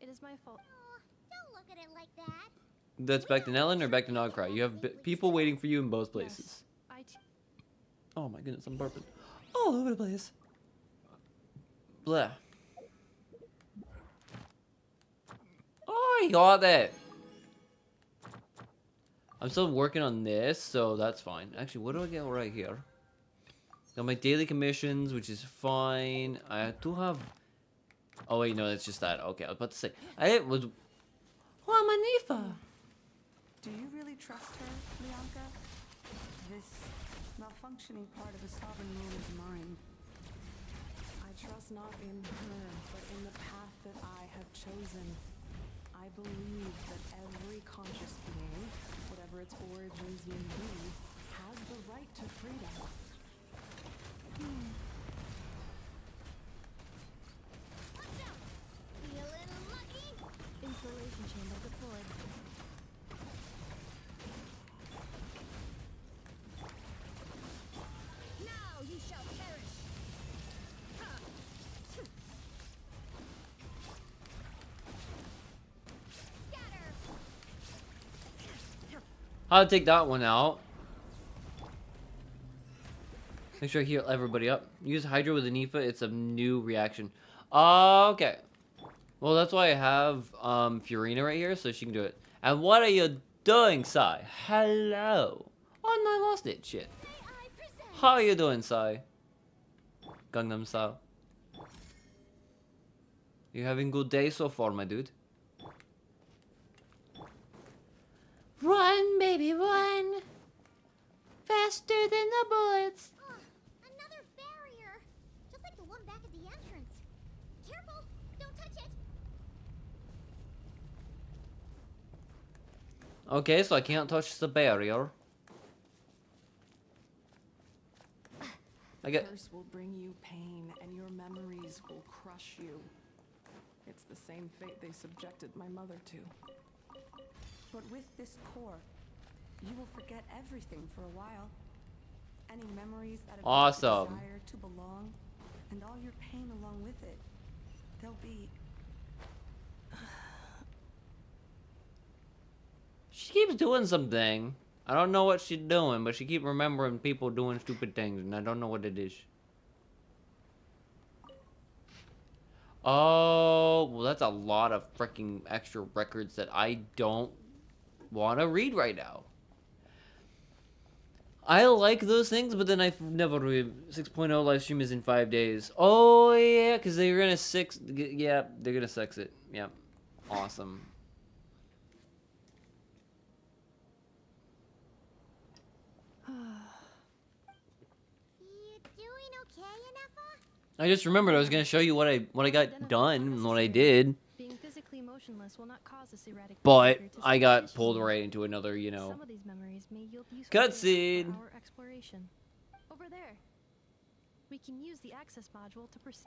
It is my fault. Oh, don't look at it like that. That's back to Nellen or back to Nogcry? You have people waiting for you in both places. Yes, Oh my goodness, I'm burping all over the place. Blah. Oh, I got it. I'm still working on this, so that's fine. Actually, what do I get right here? Got my daily commissions, which is fine. I do have... Oh wait, no, that's just that. Okay, I was about to say. I was... Oh, Manifa! Do you really trust her, Bianca? This malfunctioning part of a sovereign ruler's mind. I trust not in her, but in the path that I have chosen. I believe that every conscious being, whatever its origins may be, has the right to freedom. Feeling lucky? Installation chamber deployed. Now you shall perish. Scatter. I'll take that one out. Make sure I heal everybody up. Use Hydra with Anifa. It's a new reaction. Okay. Well, that's why I have Furina right here, so she can do it. And what are you doing, Sai? Hello. Oh, no, I lost it. Shit. How are you doing, Sai? Gangnam style. You having good day so far, my dude? Run, baby, run! Faster than the bullets! Oh, another barrier. Just like the one back at the entrance. Careful, don't touch it. Okay, so I can't touch the barrier. I get... Curse will bring you pain, and your memories will crush you. It's the same fate they subjected my mother to. But with this core, you will forget everything for a while. Any memories that have Awesome. the desire to belong, and all your pain along with it. They'll be... She keeps doing something. I don't know what she's doing, but she keeps remembering people doing stupid things, and I don't know what it is. Oh, well, that's a lot of freaking extra records that I don't want to read right now. I like those things, but then I've never really 6.0 live stream is in 5 days. Oh yeah, because they're gonna yeah, they're gonna sex it. Yeah, awesome. You doing okay, Anefa? I just remembered I was gonna show you what I got done and what I did, Being physically motionless will not cause this erratic but behavior to I got subsist pulled long. right into another, you know, Some of these memories may yield useful data cutscene. for our exploration. Over there. We can use the access module to proceed.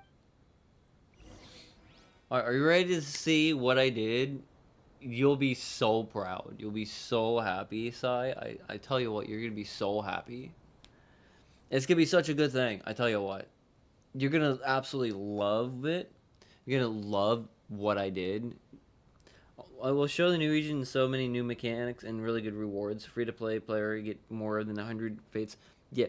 Are you ready to see what I did? You'll be so proud. You'll be so happy, Sai. I tell you what, you're gonna be so happy. It's gonna be such a good thing. I tell you what. You're gonna absolutely love it. You're gonna love what I did. I will show the new region so many new mechanics and really good rewards. Free to play player, you get more than 100 fates. Yeah,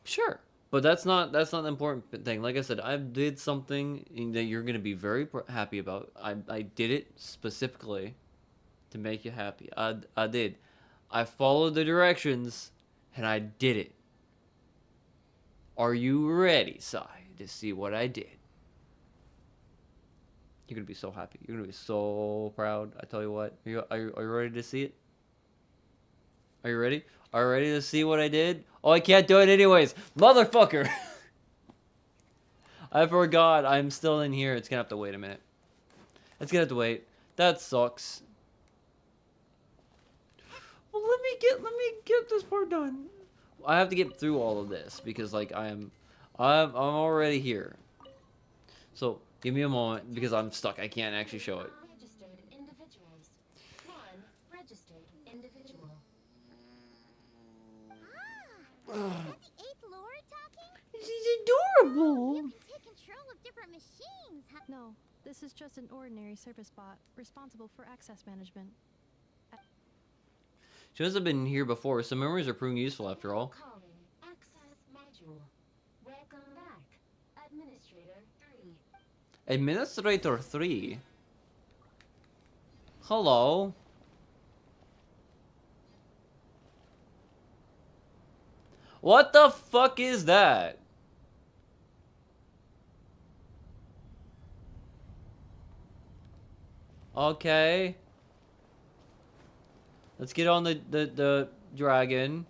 sure. But that's not the important thing. Like I said, I did something that you're gonna be very happy about. I did it specifically to make you happy. I did. I followed the directions and I did it. Are you ready, Sai, to see what I did? You're gonna be so happy. You're gonna be so proud. I tell you what. Are you ready to see it? Are you ready? Are you ready to see what I did? Oh, I can't do it anyways. Motherfucker! I forgot. I'm still in here. It's gonna have to wait a minute. It's gonna have to wait. That sucks. Well, let me get this part done. I have to get through all of this because like I'm already here. So give me a moment because I'm stuck. I can't actually show it. Registered individuals. 1 registered individual. Ah, is that the 8th Lord talking? She's adorable. You can take control of different machines, huh? No, this is just an ordinary service bot responsible for access management. She must have been here before, so memories are proving useful after all. Calling access module. Welcome back. Administrator 3. Administrator 3? Hello? What the fuck is that? Okay. Let's get on the dragon.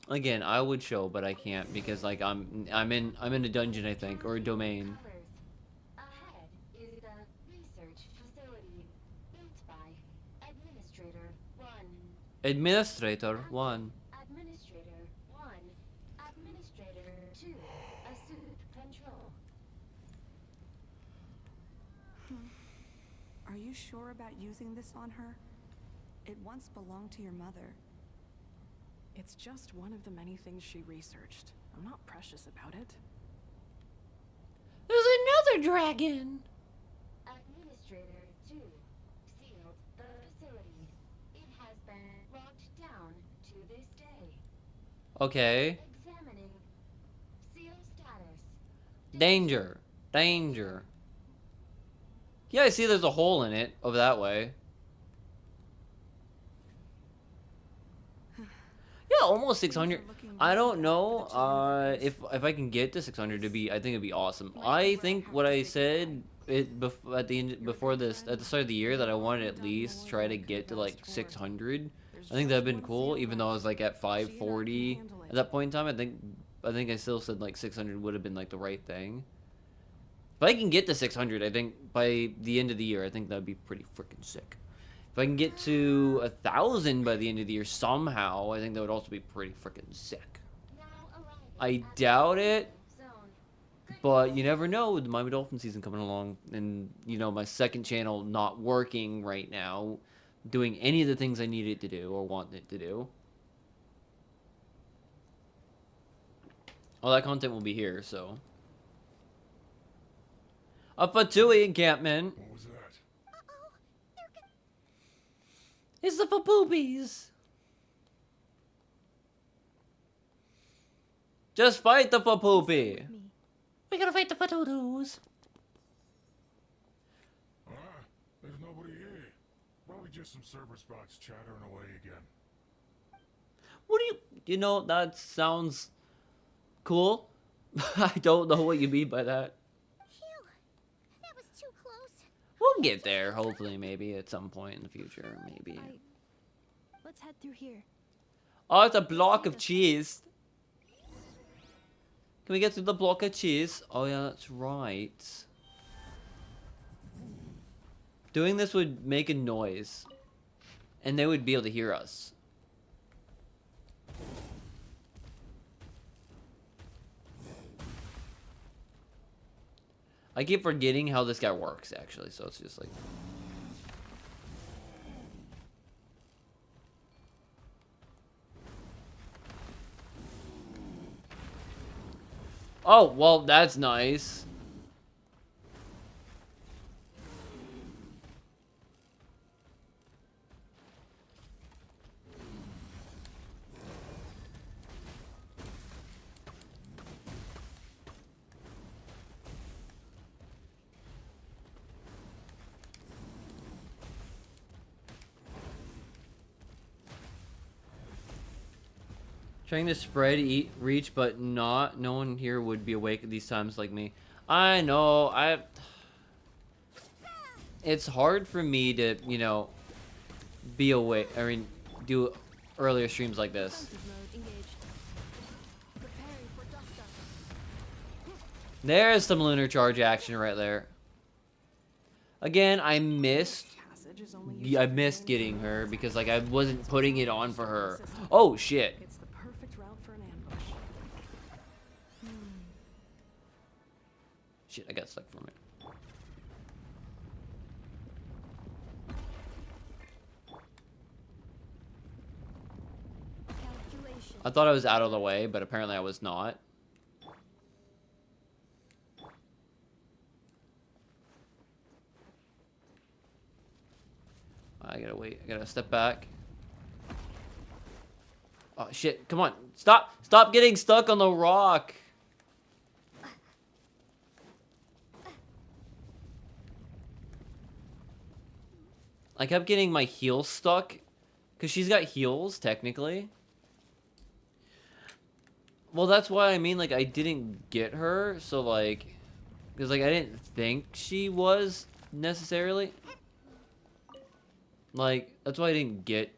Again, I would show, but I can't because like I'm in a dungeon, I think, or a domain. Colors. Ahead is the research facility built by Administrator 1. Administrator 1. Administrator 1. Administrator 2. Assume control. Are you sure about using this on her? It once belonged to your mother. It's just one of the many things she researched. I'm not precious about it. There's another dragon. Administrator 2 sealed the facility. It has been locked down to this day. Okay. Examining seal status. Danger. Danger. Yeah, I see there's a hole in it over that way. Yeah, almost 600. I don't know if I can get to 600 to be. I think it'd be awesome. I think what I said at the end before this at the start of the year that I wanted at least try to get to like 600. I think that'd been cool, even though I was like at 540 at that point in time. I think I still said like 600 would have been like the right thing. If I can get to 600, I think by the end of the year, I think that'd be pretty freaking sick. If I can get to 1,000 by the end of the year somehow, I think that would also be pretty freaking sick. I doubt it, but you never know with the Miami Dolphin season coming along, and you know my second channel not working right now, doing any of the things I need it to do or want it to do. All that content will be here, so. A Fatui encampment. What was that? It's the Fapoopies. Just fight the Fapoopy. We gotta fight the Fatoodles. Ah, there's nobody here. Probably Just some server spots chattering away again. What do you know, that sounds cool. I don't know what you mean by that. Phew, that was too close. We'll get there, hopefully, maybe at some point in the future, maybe. Let's head through here. Oh, it's a block of cheese. Can we get through the block of cheese? Oh yeah, that's right. Doing this would make a noise. And they would be able to hear us. I keep forgetting how this guy works, actually, so it's just like... Oh, well, that's nice. Trying to spread reach, but no one here would be awake at these times like me. I know, it's hard for me to, you know, be awake, I mean, do earlier streams like this. There's some lunar charge action right there. Again, I missed getting her because, like, I wasn't putting it on for her. Oh, shit. It's the perfect route for an ambush. Shit, I got stuck from it. I thought I was out of the way, but apparently I was not. I gotta wait. I gotta step back. Oh, shit. Come on. Stop. Stop getting stuck on the rock. I kept getting my heels stuck. Because she's got heels, technically. Well, that's why I mean, like, I didn't get her. So, like... Because, like, I didn't think she was, necessarily. Like, that's why I didn't get...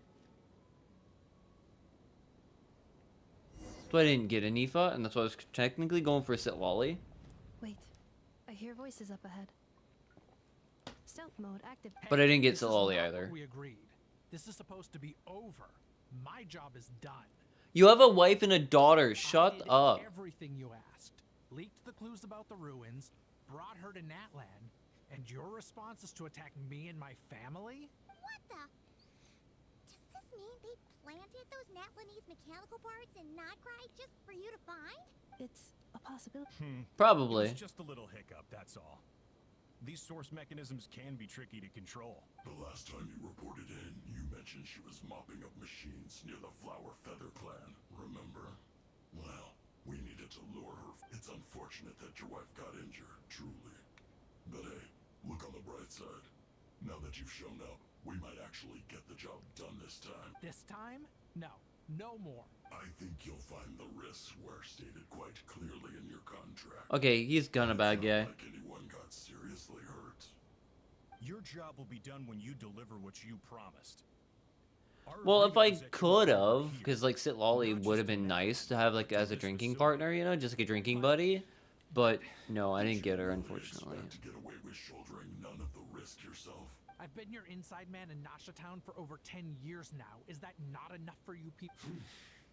That's why I didn't get a Nifa, and that's why I was technically going for a Sit Lolly. Wait, I hear voices up ahead. Stealth mode active. But I didn't get This Sit is Lolly not either. what we agreed. This is supposed to be over. My job is done. You have a wife and a daughter. Shut I did up. everything you asked. Leaked the clues about the ruins, brought her to Natlan, and your response is to attack me and my family? What the? Does this mean they planted those Natlanese mechanical parts in Notgride just for you to find? It's a possibility. Probably. It's just a little hiccup, that's all. These source mechanisms can be tricky to control. The last time you reported in, you mentioned she was mopping up machines near the Flower Feather clan, remember? Well, we needed to lure her. It's unfortunate that your wife got injured, truly. But hey, look on the bright side. Now that you've shown up, we might actually get the job done this time. This time? No. No more. I think you'll find the risks were stated quite clearly in your contract. Okay, he's kind of bad guy. Like anyone got seriously hurt. Your job will be done when you deliver what you promised. Our Well, if I agreement was that you could were have, here, because, like, Sit Lolly not would have just been an nice to have, like, as a this drinking facility. partner, you know, just like a drinking buddy. But, no, I didn't get her, Really unfortunately. expect to get away with shouldering none of the risk yourself. I've been your inside man in Nasha Town for over 10 years now. Is that not enough for you people?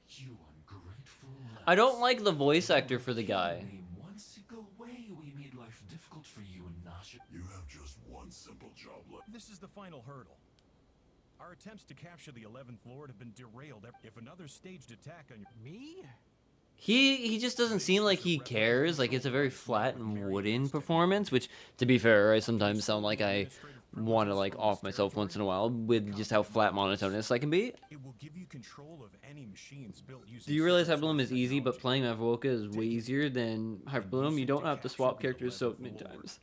You ungrateful. I don't like the voice actor for the guy. Name one single way we made life difficult for you and Nasha. You have just one simple job left. This is the final hurdle. Our attempts to capture the 11th Lord have been derailed. If another staged attack on your... Me? He just doesn't seem like he cares. Like, it's a very flat and wooden performance, which, to be fair, I sometimes sound like I want to, like, off myself once in a while with just how flat monotonous I can be. It will give you control of any machines built using... Do you realize Hyperbloom is easy, but playing Mavroka is way easier than Hyperbloom? You don't have to swap characters so many times.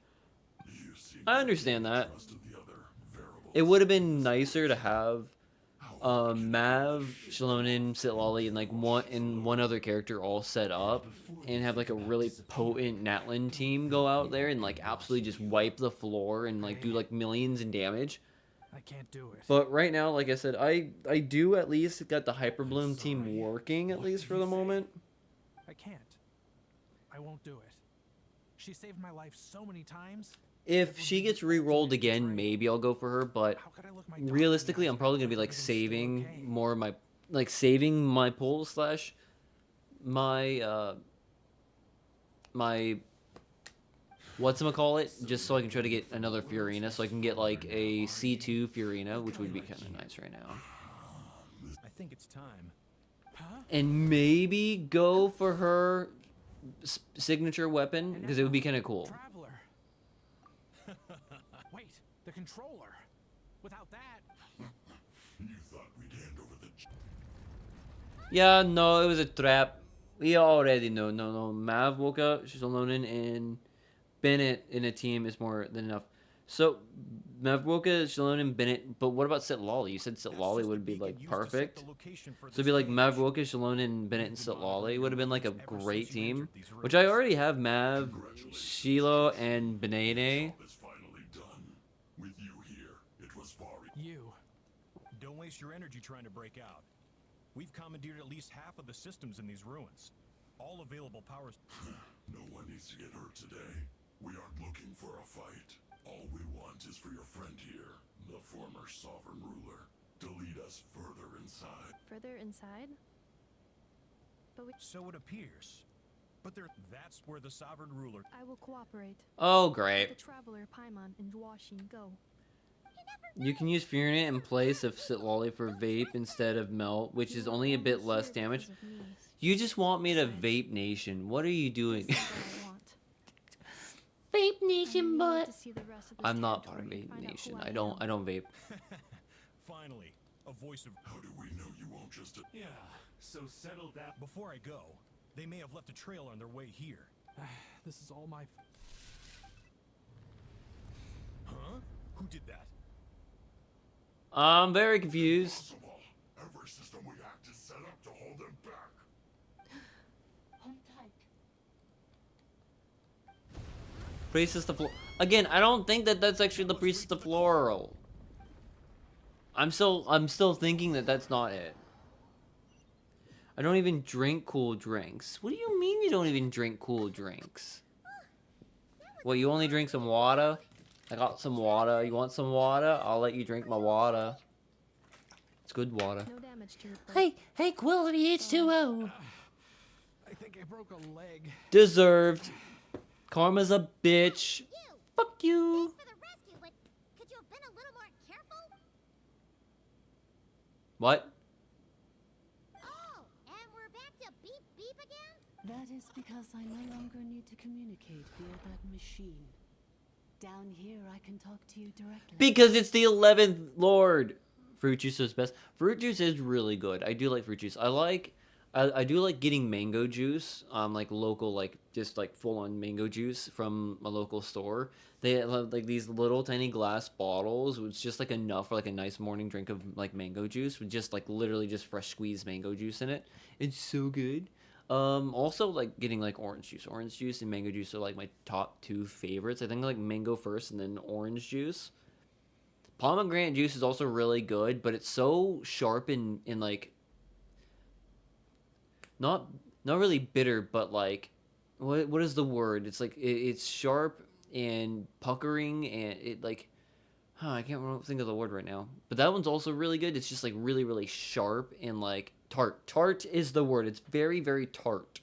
I understand that. Trust of the other variable it would have been nicer to have Mav, Shalonin, Sitlali, and like one other character all set up, and have like a really potent Natlan team go out there and like absolutely just wipe the floor and like do like millions in damage. I can't do it. But right now, like I said, I do at least got the Hyperbloom team working at least for the moment. I can't. I won't do it. She saved my life so many times. If she gets re-rolled again, maybe I'll go for her, but realistically, I'm probably gonna be like saving more of my, like saving my pull slash my my whatchamacallit, just so I can try to get another Fiorina, so I can get like a C2 Fiorina, which would be kind of nice right now. I think it's time. And maybe go for her signature weapon, because it would be kind of cool. Traveler. Wait, the controller. Without that. You thought we'd hand over the... Yeah, no, it was a trap. We already know. No. Mav woke up. She's alone and Bennett in a team is more than enough. So, Mavwoka, Shalon, and Bennett, but what about Sitlali? You said Sitlali would be, like, perfect. So it'd be like Mavwoka, Shalon, and Bennett and Sitlali would have been, like, a great team. Which I already have Mav, Shiloh, and Benene. You. Don't waste your energy trying to break out. We've commandeered at least half of the systems in these ruins. All available powers. No one needs to get hurt today. We aren't looking for a fight. All we want is for your friend here, the former sovereign ruler, to lead us further inside. Further inside? But we... So it appears. But that's where the sovereign ruler... I will cooperate. Oh, great. The Traveler, Paimon, and Dwashin go. You can use Furnet in place of Sitlali for Vape instead of Melt, which is only a bit less damage. You just want me to Vape Nation. What are you doing? Vape Nation, but I'm not part of Vape Nation. I don't vape. Finally, a voice of... How do we know you won't just... Yeah, so settle down. Before I go, they may have left a trail on their way here. This is all my... Huh? Who did that? I'm very confused. Every system we hacked is set up to hold them back. Hold tight. Priestess of Again, I don't think that that's actually the Priestess of Floral. I'm still thinking that that's not it. I don't even drink cool drinks. What do you mean you don't even drink cool drinks? What, you only drink some water? I got some water. You want some water? I'll let you drink my water. It's good water. No damage to your Hey, quality H2O. I think I broke a leg. Deserved. Karma's a bitch. Fuck you. For the rescue, but could you have been a little more careful? What? Oh, and we're back to beep beep again? That is because I no longer need to communicate via that machine. Down here, I can talk to you directly. Because it's the 11th Lord. Fruit juice is best. Fruit juice is really good. I do like fruit juice. I do like getting mango juice, like local, like just like full on mango juice from a local store. They have like these little tiny glass bottles. It's just like enough for like a nice morning drink of like mango juice with just like literally just fresh squeezed mango juice in it. It's so good. Also like getting like orange juice. Orange juice and mango juice are like my top two favorites. I think like mango first and then orange juice. Pomegranate juice is also really good, but it's so sharp and like not really bitter, but like what is the word? It's like it's sharp and puckering and it like I can't think of the word right now. But that one's also really good. It's just like really, really sharp and like tart. Tart is the word. It's very, very tart.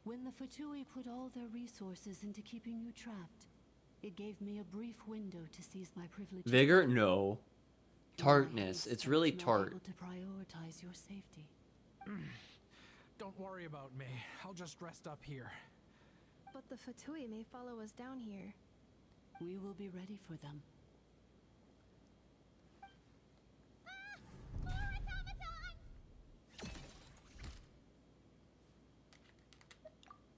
When the Fatui put all their resources into keeping you trapped, it gave me a brief window to seize my privileges. Vigor? No. Tartness. It's really tart. Able to prioritize your safety. Don't worry about me. I'll just rest up here. But the Fatui may follow us down here. We will be ready for them.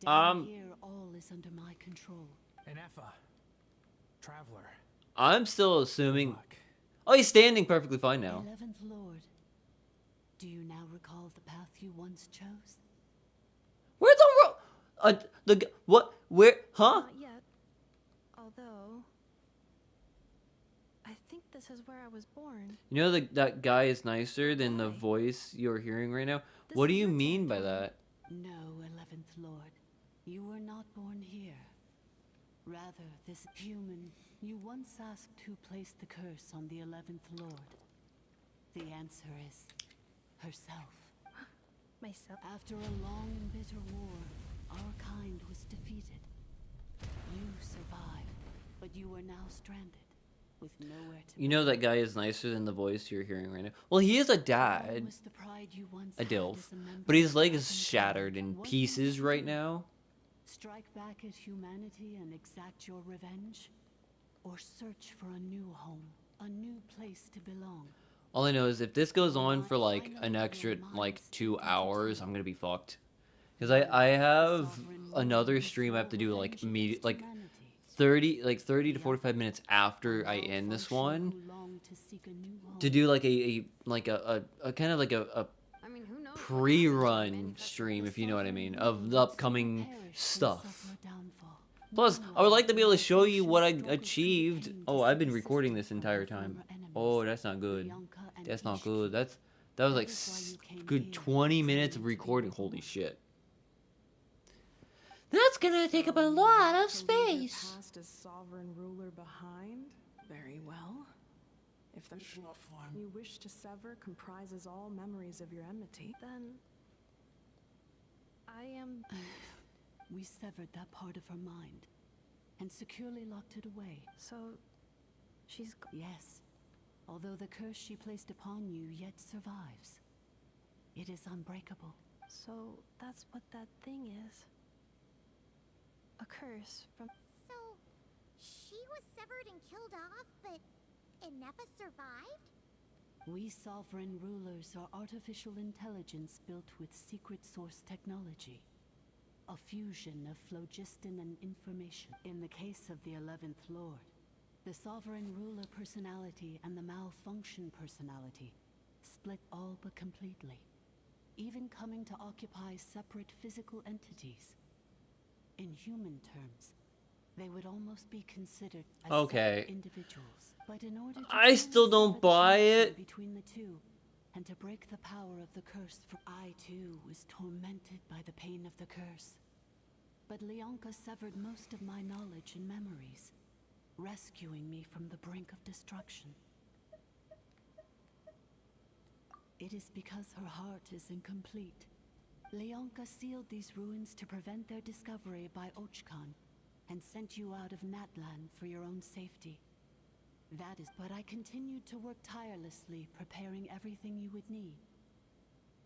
Down here, all is under my control. And Effa, Traveler. I'm still assuming. Oh, he's standing perfectly fine now. 11th Lord, do you now recall the path you once chose? Where what? Where? Huh? Not yet. Although, I think this is where I was born. You know that guy is nicer than the voice you're hearing right now? What do you mean by that? No, 11th Lord. You were not born here. Rather, this human you once asked who placed the curse on the 11th Lord. The answer is herself. Myself? After a long and bitter war, our kind was defeated. You survived, but you are now stranded, with nowhere to You know that guy is nicer than the voice you're hearing right now? Well, he is a dad. was the pride you once A had dilf. as a member But his of leg the is Dragon shattered Clan. in What pieces will you right do? now. Strike back at humanity and exact your revenge? Or search for a new home, a new place to belong? All I know is if this goes on for like an extra like 2 hours, I'm gonna be fucked. Because I have another stream I have to do like immediate, like 30 to 45 minutes after I end this one to do like a kind of like a pre-run stream, if you know what I mean, of the upcoming stuff. Plus, I would like to be able to show you what I achieved. Oh, I've been recording this entire time. Oh, that's not good. That's not good. That was like good 20 minutes of recording. Holy shit. That's gonna take up a lot of To leave your space. past as sovereign ruler behind? Very well. If the you wish to sever comprises all memories of your enmity, Then I am. We severed that part of her mind and securely locked it away. So she's. Yes, although the curse she placed upon you yet survives. It is unbreakable. So that's what that thing is. A curse from. So, she was severed and killed off, but Inepa survived? We sovereign rulers are artificial intelligence built with secret source technology. A fusion of phlogiston and information. In the case of the 11th Lord, the sovereign ruler personality and the malfunction personality split all but completely, even coming to occupy separate physical entities. In human terms, they would almost be considered as Okay. separate individuals. But in order to I still don't sever buy connection it. between the two, and to break the power of the curse, for I too was tormented by the pain of the curse. But Leonka severed most of my knowledge and memories, rescuing me from the brink of destruction. It is because her heart is incomplete. Leonka sealed these ruins to prevent their discovery by Ochkan, and sent you out of Natlan for your own safety. That is, but I continued to work tirelessly, preparing everything you would need,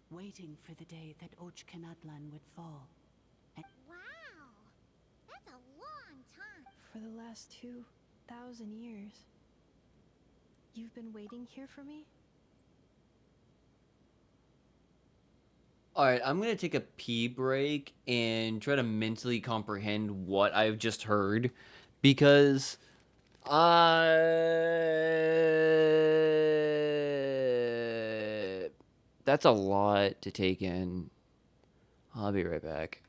waiting for the day that Ochkanatlan would fall. Wow! That's a long time! For the last 2,000 years. You've been waiting here for me? Alright, I'm gonna take a pee break and try to mentally comprehend what I've just heard. Because that's a lot to take in. I'll be right back.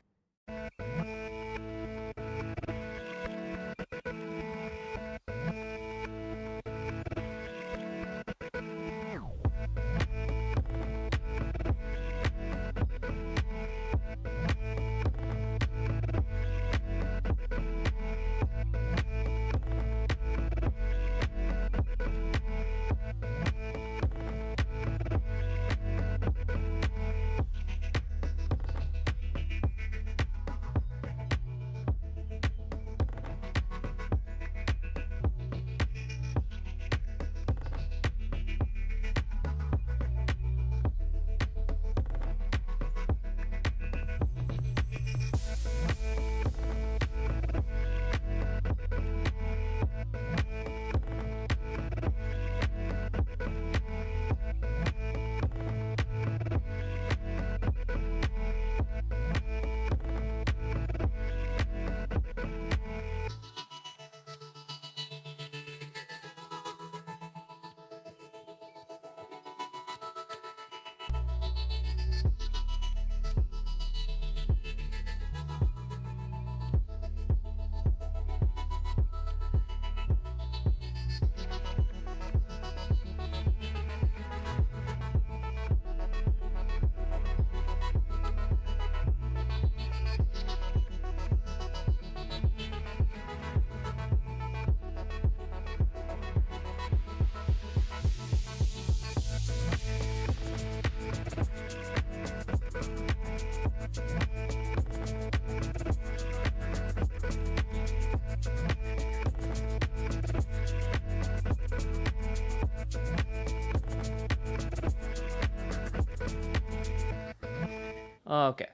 Okay.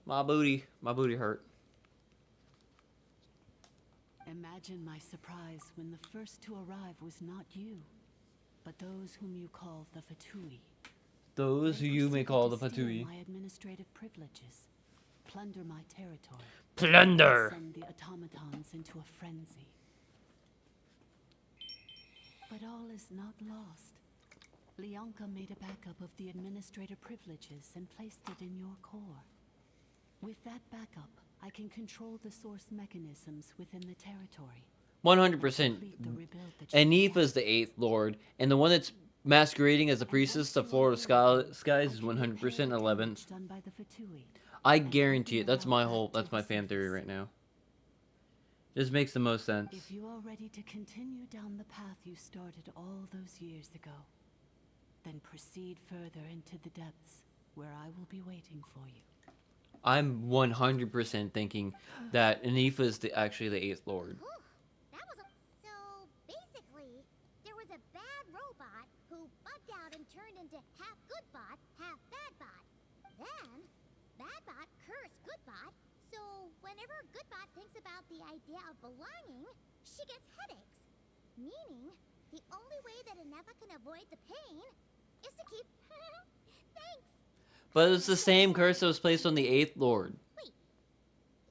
My booty hurt. Imagine my surprise when the first to arrive was not you, but those whom you call the Fatui. Those who you may call the Fatui. My administrative privileges, plunder my territory. Plunder! Send the automatons into a frenzy. But all is not lost. Leonka made a backup of the administrator privileges and placed it in your core. With that backup, I can control the source mechanisms within the territory. 100%. Anifa's the 8th Lord, and the one that's masquerading as the priestess of Florida Skies is 100% 11th. I guarantee it. That's my fan theory right now. This makes the most sense. If you are ready to continue down the path you started all those years ago, then proceed further into the depths, where I will be waiting for you. I'm 100% thinking that Anifa is actually the 8th Lord. That was so basically, there was a bad robot who bugged out and turned into half good bot, half bad bot. Then, bad bot cursed good bot, so whenever good bot thinks about the idea of belonging, she gets headaches. Meaning, the only way that Anifa can avoid the pain is to keep... Thanks! But it's the same curse that was placed on the 8th Lord. Wait,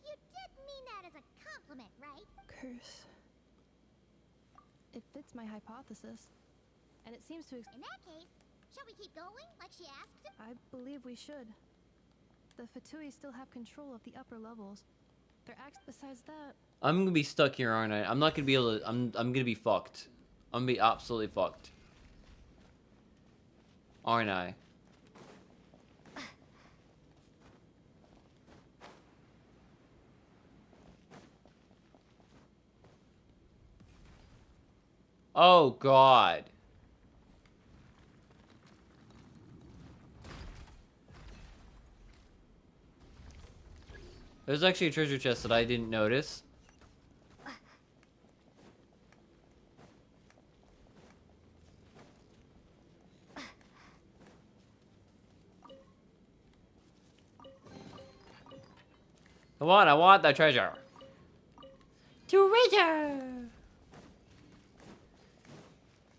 you did mean that as a compliment, right? Curse. It fits my hypothesis. And it seems to... In that case, shall we keep going, like she asked? I believe we should. The Fatui still have control of the upper levels. Besides that... I'm gonna be stuck here, aren't I? I'm not gonna be able to... I'm gonna be fucked. I'm gonna be absolutely fucked. Aren't I? Oh, God. There's actually a treasure chest that I didn't notice. I want that treasure. Treasure!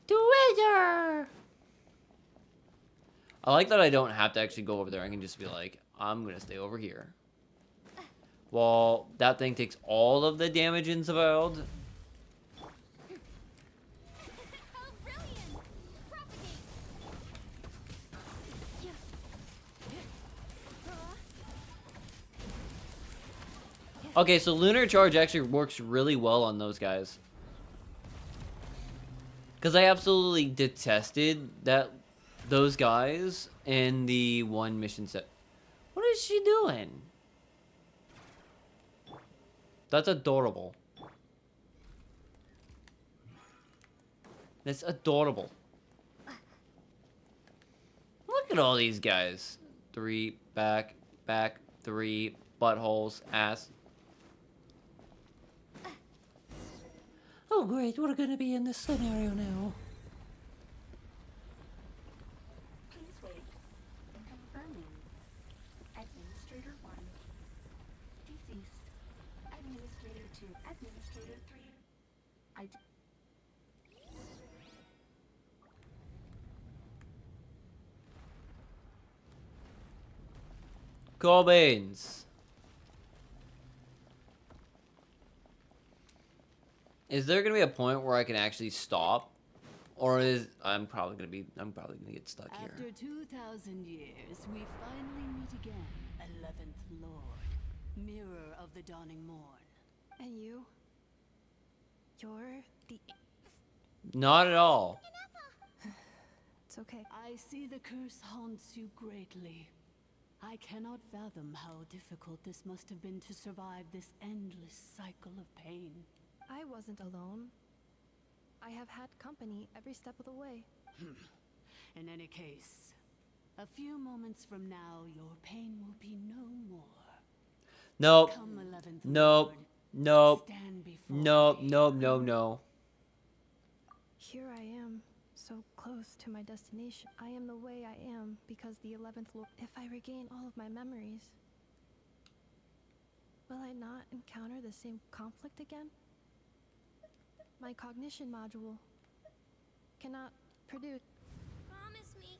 Treasure! I like that I don't have to actually go over there. I can just be like, I'm gonna stay over here. Well, that thing takes all of the damage in the world. Okay, so Lunar Charge actually works really well on those guys. Because I absolutely detested those guys in the one mission set. What is she doing? That's adorable. That's adorable. Look at all these guys. 3, back, 3, buttholes, ass. Oh great, we're gonna be in this scenario now. Please wait. Confirming. Administrator 1. Deceased. Administrator 2. Administrator 3. Cobains. Is there gonna be a point where I can actually stop, or is I'm probably gonna get stuck here. After 2,000 years, we finally meet again, 11th Lord, mirror of the dawning morn. And you? You're the... Not at all. It's okay. I see the curse haunts you greatly. I cannot fathom how difficult this must have been to survive this endless cycle of pain. I wasn't alone. I have had company every step of the way. In any case, a few moments from now, your pain will be no more. Nope. Come 11th Nope. Lord, Nope. stand before Nope. me. Nope. No. No. Here I am. so close to my destination. I am the way I am because the 11th Lord. If I regain all of my memories, will I not encounter the same conflict again? My cognition module cannot produce. Promise me.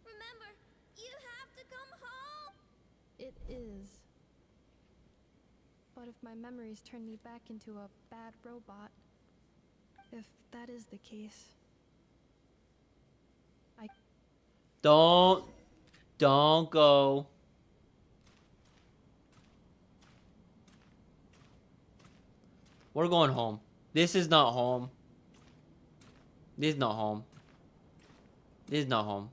Remember, you have to come home. It is. But if my memories turn me back into a bad robot, if that is the case, Don't go. We're going home. This is not home. This is not home. This is not home.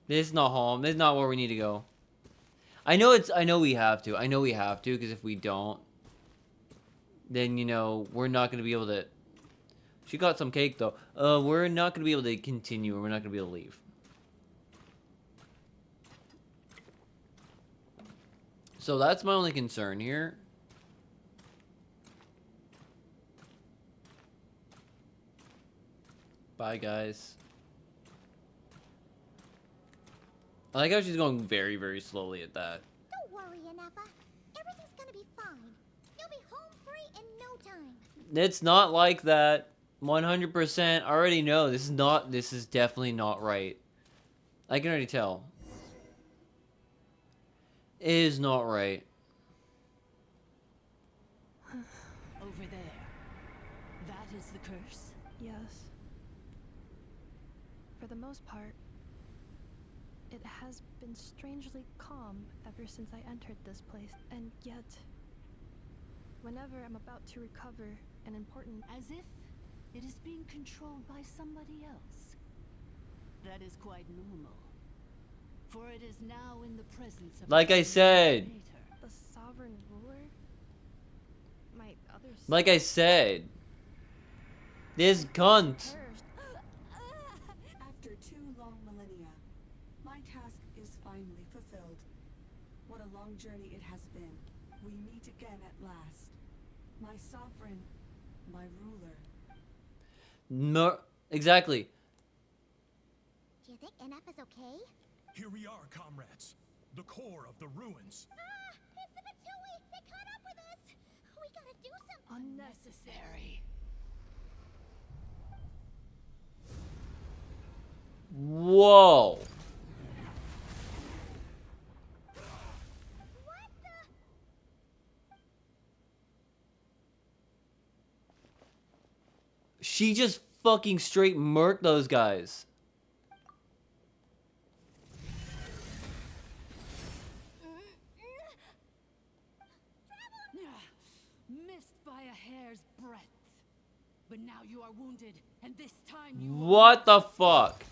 This is not home. This is not where we need to go. I know we have to. I know we have to, because if we don't, then, you know, we're not going to be able to... She got some cake, though. We're not going to be able to continue, or we're not going to be able to leave. So that's my only concern here. Bye, guys. I like how she's going very, very slowly at that. Don't worry, Anafa. Everything's gonna be fine. You'll be home free in no time. It's not like that. 100%. I already know. This is definitely not right. I can already tell. It is not right. Over there. That is the curse? yes. For the most part, it has been strangely calm ever since I entered this place. And yet, whenever I'm about to recover an important... As if it is being controlled by somebody else. That is quite normal. For it is now in the presence of... Like I said. The sovereign ruler? My other... Like I said. This cunt. After 2 long millennia, my task is finally fulfilled. What a long journey it has been. We meet again at last. My sovereign, my ruler. No, exactly. Do you think Anafa's okay? Here we are, comrades. The core of the ruins. Ah! It's the Fatui! They caught up with us! We gotta do something! Unnecessary. Whoa. What the? She just fucking straight murked those guys. Missed by a hair's breadth. But now you are wounded, and this time you... What the fuck?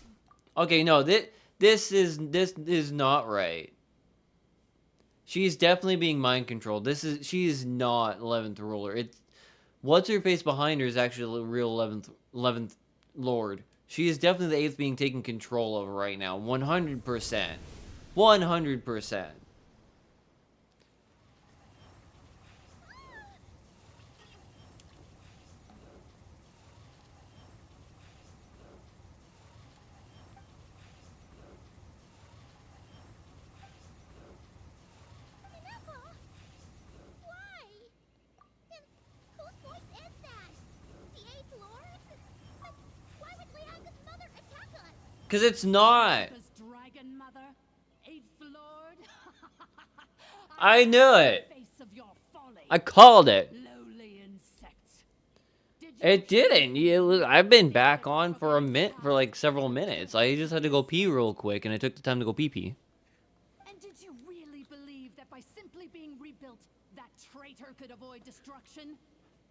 Okay, no, this is not right. She's definitely being mind controlled. She is not 11th ruler. It's what's her face behind her is actually the real 11th lord. She is definitely the 8th being taken control of right now. 100%. 100%. Anafa! Why? And whose voice is that? The 8th Lord? But why would Lianga's mother attack us? Because it's not. Dragon Mother, 8th Lord. I knew it. Face of your folly. I called it. Lowly insect. It didn't. I've been back on for a minute, for like several minutes. I just had to go pee real quick, and I took the time to go pee. And did you really believe that by simply being rebuilt, that traitor could avoid destruction?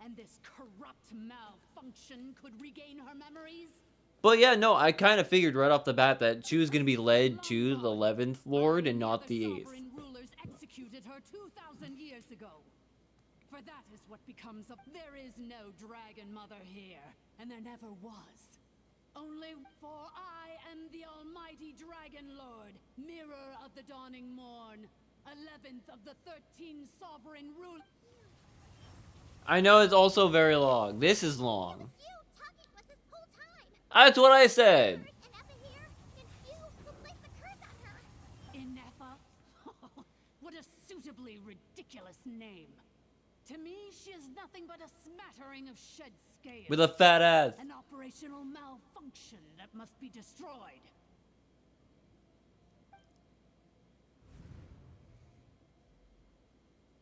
And this corrupt malfunction could regain her memories? But yeah, no, I kind of figured right off the bat that she was going to be led to the 11th Lord and not the 8th. Sovereign rulers executed her 2,000 years ago. For that is what becomes of... There is no Dragon Mother here, and there never was. Only for I am the almighty Dragon Lord, mirror of the dawning morn, 11th of the 13 sovereign rulers. I know it's also very long. This is long. That's what I said. Ineffa? What a suitably ridiculous name. To me, she is nothing but a smattering of shed scales. With a fat ass. An operational malfunction that must be destroyed.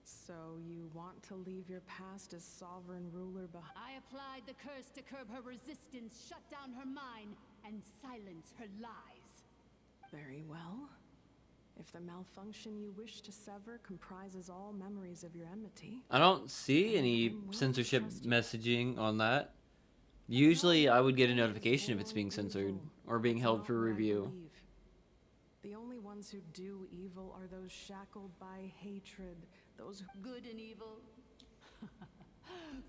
So you want to leave your past as sovereign ruler behind? I applied the curse to curb her resistance, shut down her mind, and silence her lies. Very well. If the malfunction you wish to sever comprises all memories of your enmity, I don't see any censorship messaging on that. Usually I would get a notification if it's being censored or being held for review. the only ones who do evil are those shackled by hatred, those good and evil.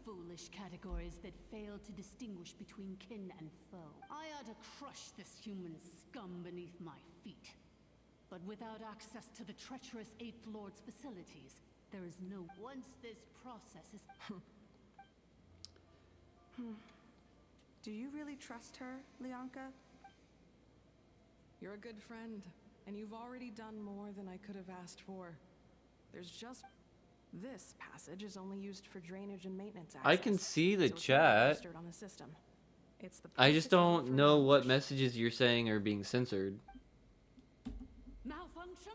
Foolish categories that fail to distinguish between kin and foe. I ought to crush this human scum beneath my feet. But without access to the treacherous Eighth Lord's facilities, there is no... Once this process is... Do you really trust her, Leonka? You're a good friend, and you've already done more than I could have asked for. There's just... This passage is only used for drainage and maintenance access. I can see the so it's not chat. registered on the system. It's the I just don't know what messages you're saying are being censored. Malfunction?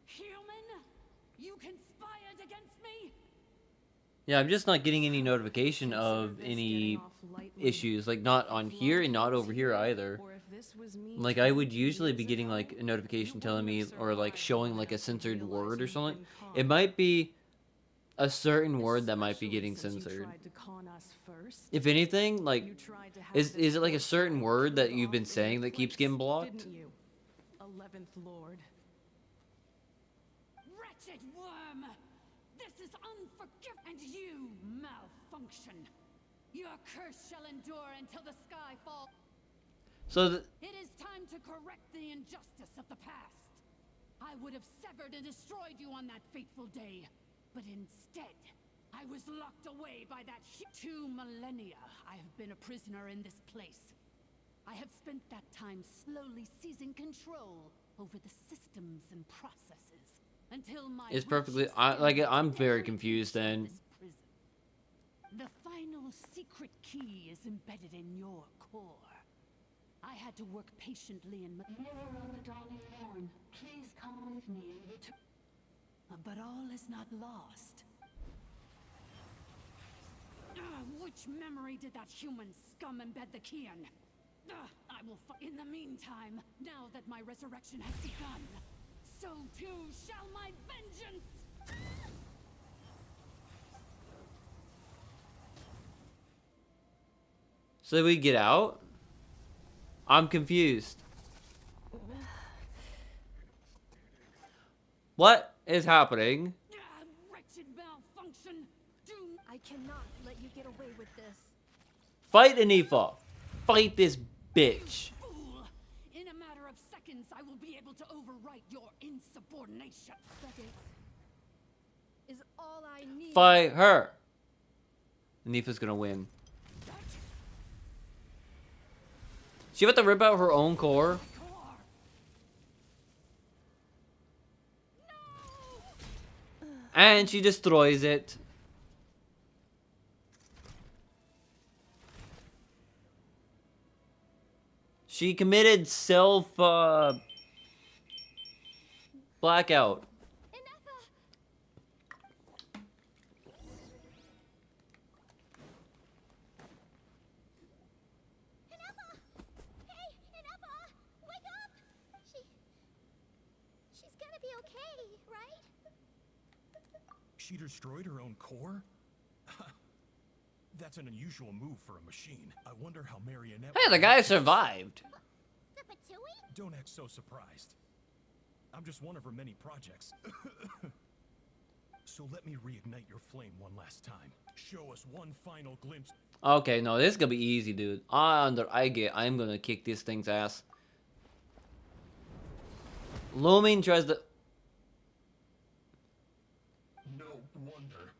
Human? You conspired against me? Yeah, I'm just not getting any notification of any issues. Like, not on here and not over here either. Like, I would usually be getting, like, a notification telling me, or, like, showing, like, a censored word or something. It might be a certain word that might be getting censored. If anything, like, is it, like, a certain word that you've been saying that keeps getting blocked? 11th Lord. Wretched worm! This is unforgivable. And you, malfunction. Your curse shall endure until the sky falls. So it is time to correct the injustice of the past. I would have severed and destroyed you on that fateful day, but instead, I was locked away by that 2 millennia. I have been a prisoner in this place. I have spent that time slowly seizing control over the systems and processes until my... It's perfectly... I'm very confused then. The final secret key is embedded in your core. I had to work patiently and... Mirror of the dawning morn, please come with me and return. But all is not lost. Which memory did that human scum embed the key in? I will in the meantime, now that my resurrection has begun, so too shall my vengeance! So we get out? I'm confused. What is happening? Wretched malfunction! I cannot let you get away with this. Fight Anifa! Fight this bitch! Fool! In a matter of seconds, I will be able to overwrite your insubordination. That is all I need. Fight her! Anifa's gonna win. She about to rip out her own core? And she destroys it. She committed blackout. She destroyed her own core? That's an unusual move for a machine. I wonder how Marionette... Hey, the guy survived. Don't act so surprised. I'm just one of her many projects. So let me reignite your flame one last time. Show us one final glimpse. Okay, no, this is gonna be easy, dude. I'm gonna kick this thing's ass. Looming tries to... No wonder.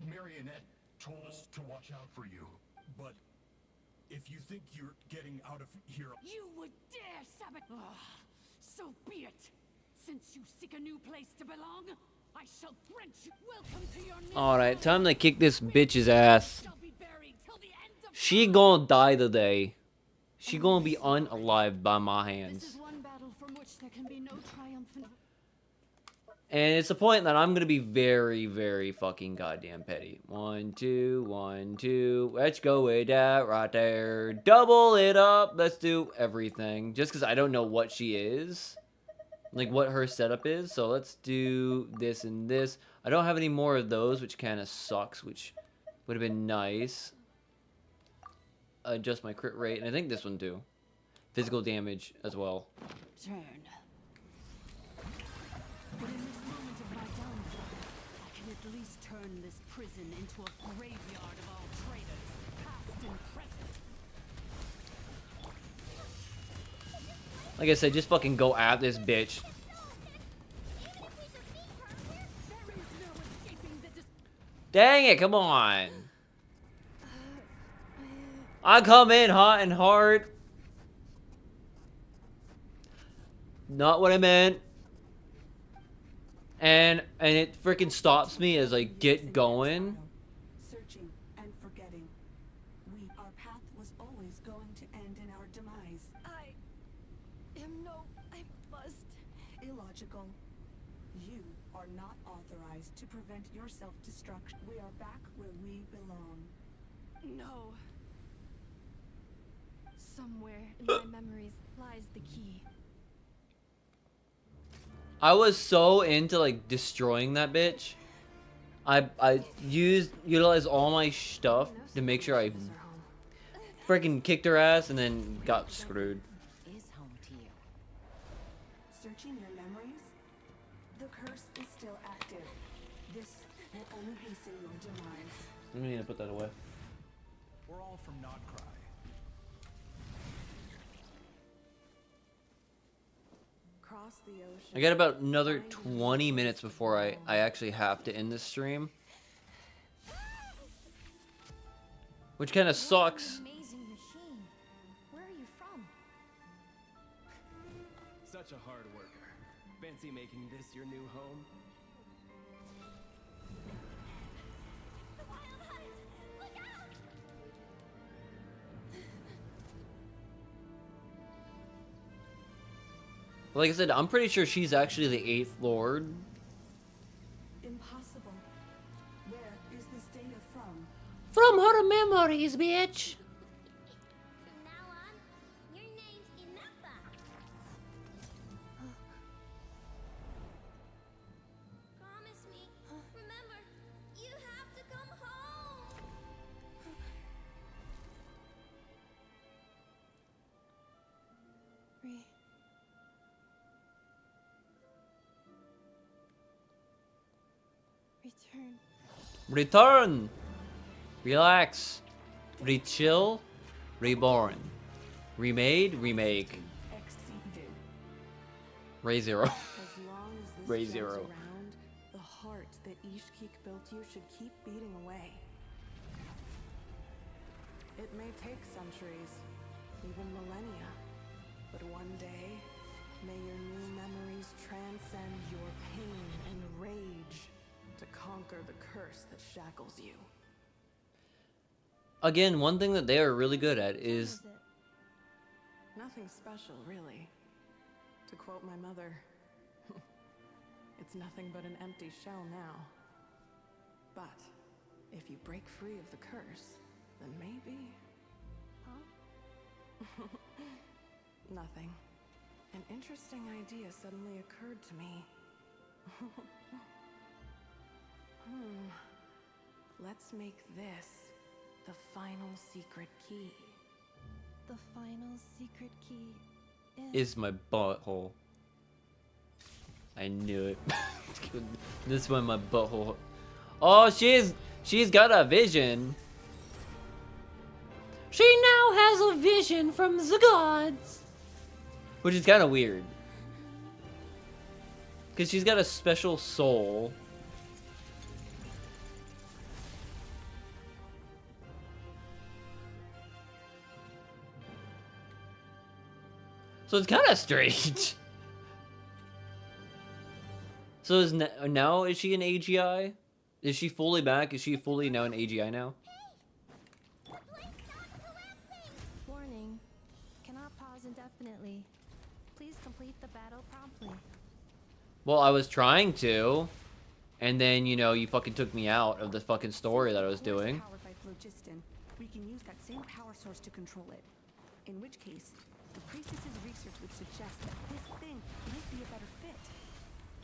Marionette But if you think you're getting out of here... You would dare sabotage... So be it. Since you seek a new place to belong, I shall grant you welcome to your new Alright, time to kick this bitch's ass. She gonna die today. She gonna be unalived by my hands. This is one battle from which there can be no triumphant... And it's the point that I'm gonna be very, very fucking goddamn petty. 1, 2, 1, 2. Let's go with that right there. Double it up. Let's do everything. Just because I don't know what she is. Like, what her setup is. So let's do this and this. I don't have any more of those, which kind of sucks, which would have been nice. Adjust my crit rate. And I think this one too. Physical damage as well. Turn. But in this moment of my downfall, I can at least turn this prison into a graveyard of all traitors, past and present. Like I said, just fucking go at this bitch. Dang it, come on. I come in hot and hard. Not what I meant. And it freaking stops me as I get going. Searching and forgetting. Our path was always going to end in our demise. I must. Illogical. You are not authorized to prevent your self-destruction. We are back where we belong. No. Somewhere in my memories lies the key. I was so into like destroying that bitch. I utilized all my stuff to make sure I freaking kicked her ass and then got screwed. Is home to you. Searching your memories? The curse is still active. This will only hasten your demise. I'm gonna put that away. We're all from Nodcry. Cross the ocean. I got about another 20 minutes before I actually have to end this stream. Which kind of sucks. Amazing machine. Where are you from? Such a hard worker. Fancy making this your new home? The Wild Hunt! Look out! Like I said, I'm pretty sure she's actually the 8th Lord. Impossible. Where is this data from? From her memories, bitch. From now on, your name's Inafa. Promise me. Remember, you have to come home. Return. Return! Relax. Re-chill. Reborn. Remade. Remake. Exceeded. Ray Zero. As long as this Ray gem's Zero. around, the heart that Ishkik built you should keep beating away. It may take centuries, even millennia, but one day, may your new memories transcend your pain and rage to conquer the curse that shackles you. Again, one thing that they are really good at is Nothing special, really. To quote my mother, it's nothing but an empty shell now. But if you break free of the curse, then maybe... Huh? Nothing. An interesting idea suddenly occurred to me. Let's make this the final secret key. The final secret key is my butthole. I knew it. This one, my butthole. Oh, she's got a vision. She now has a vision from the gods. Which is kind of weird. Because she's got a special soul. So it's kind of strange. So now is she an AGI? Is she fully back? Is she fully now an AGI now? Warning. Cannot pause indefinitely. Please complete the battle promptly. Well, I was trying to, and then you know you fucking took me out of the fucking story that I was doing. Powered by phlogiston, we can use that same power source to control it. In which case, the priestess's research would suggest that this thing might be a better fit.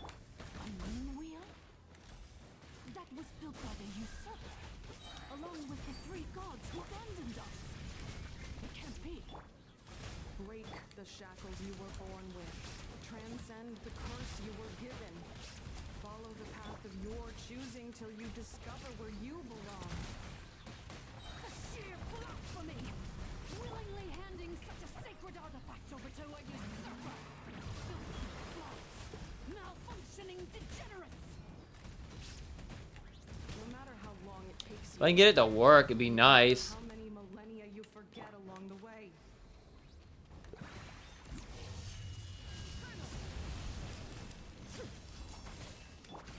A moon wheel? That was built by the usurper, along with the three gods who abandoned us. It can't be. Break the shackles you were born with. Transcend the curse you were given. Follow the path of your choosing till you discover where you belong. A sheer blasphemy! Willingly handing such a sacred artifact over to a usurper! Filthy bloods! Malfunctioning degenerates! No matter how long it takes If I can get it to work, it'd be nice. how many millennia you forget along the way.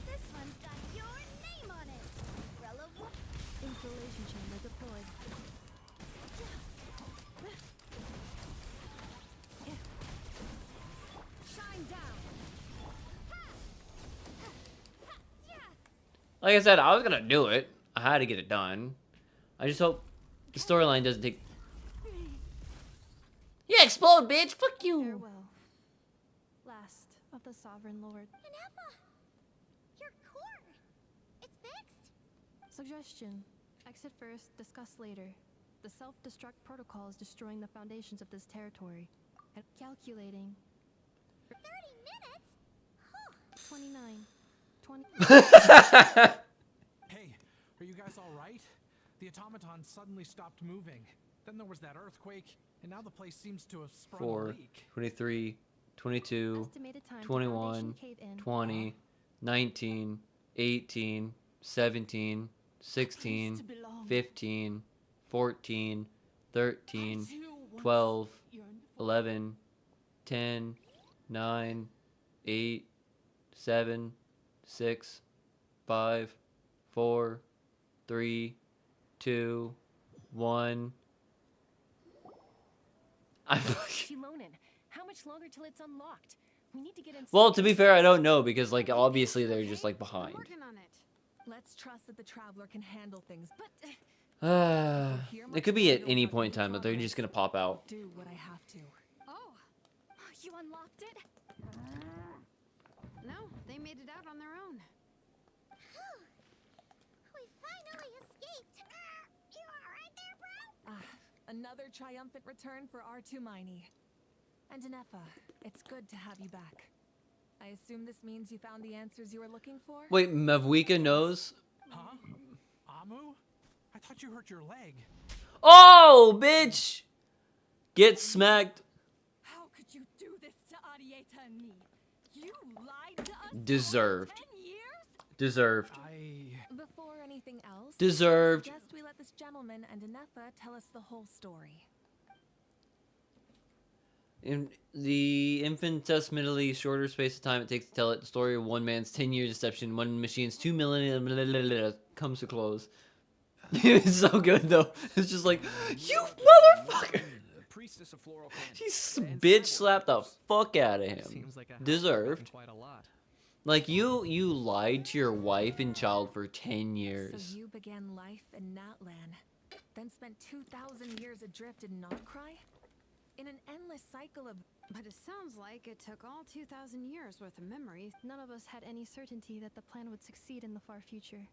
This one's got your name on it. Relevant. Installation chamber deployed. Shine down! Like I said, I was gonna do it. I had to get it done. I just hope the storyline doesn't take. Yeah, explode, bitch! Fuck you! Farewell. Last of the Sovereign Lord. Anappa! Your core! It's fixed! Suggestion. Exit first, discuss later. The self-destruct protocol is destroying the foundations of this territory. And calculating. 30 minutes? Huh. 29. 20. Hey, are you guys all right? The automaton suddenly stopped moving. Then there was that earthquake, and now the place seems to have sprung a 4, leak. 23, 22, Estimated time to 21, foundation cave in. 20, 19, 18, 17, 16, 15, 14, 13, 12, 11, 10, 9, 8, 7, 6, 5, 4, 3, 2, 1. Shilonin, how much longer till it's unlocked? We need to get inside. Well, to be fair, I don't know because like obviously they're just like behind. Working on it. Let's trust that the traveler can handle things, but It could be at any point in time that they're just gonna pop out. do what I have to. Oh, you unlocked it? No, they made it out on their own. We finally escaped! You alright there, bro? Another triumphant return for R2 Miney. And Anepha, it's good to have you back. I assume this means you found the answers you were looking for? Wait, Mavwika knows? Huh? Amu? I thought you hurt your leg. Oh, bitch! Get smacked. How could you do this to Arieta and me? You lied to us Deserved. for 10 years? Deserved. Before anything else, Deserved. I suggest we let this gentleman and Anepha tell us the whole story. In the infinitesimally shorter space of time it takes to tell it, the story of one man's 10 years deception, one machine's 2 million comes to close. It's so good though. It's just like, you motherfucker! Priestess of floral She bitch slapped the fuck out of him. Seems like a Deserved. quite a lot. Like you lied to your wife and child for 10 years. So you began life in Natlan, then spent 2,000 years adrift in Nogcry? In an endless cycle of... But it sounds like it took all 2,000 years worth of memories. None of us had any certainty that the plan would succeed in the far future.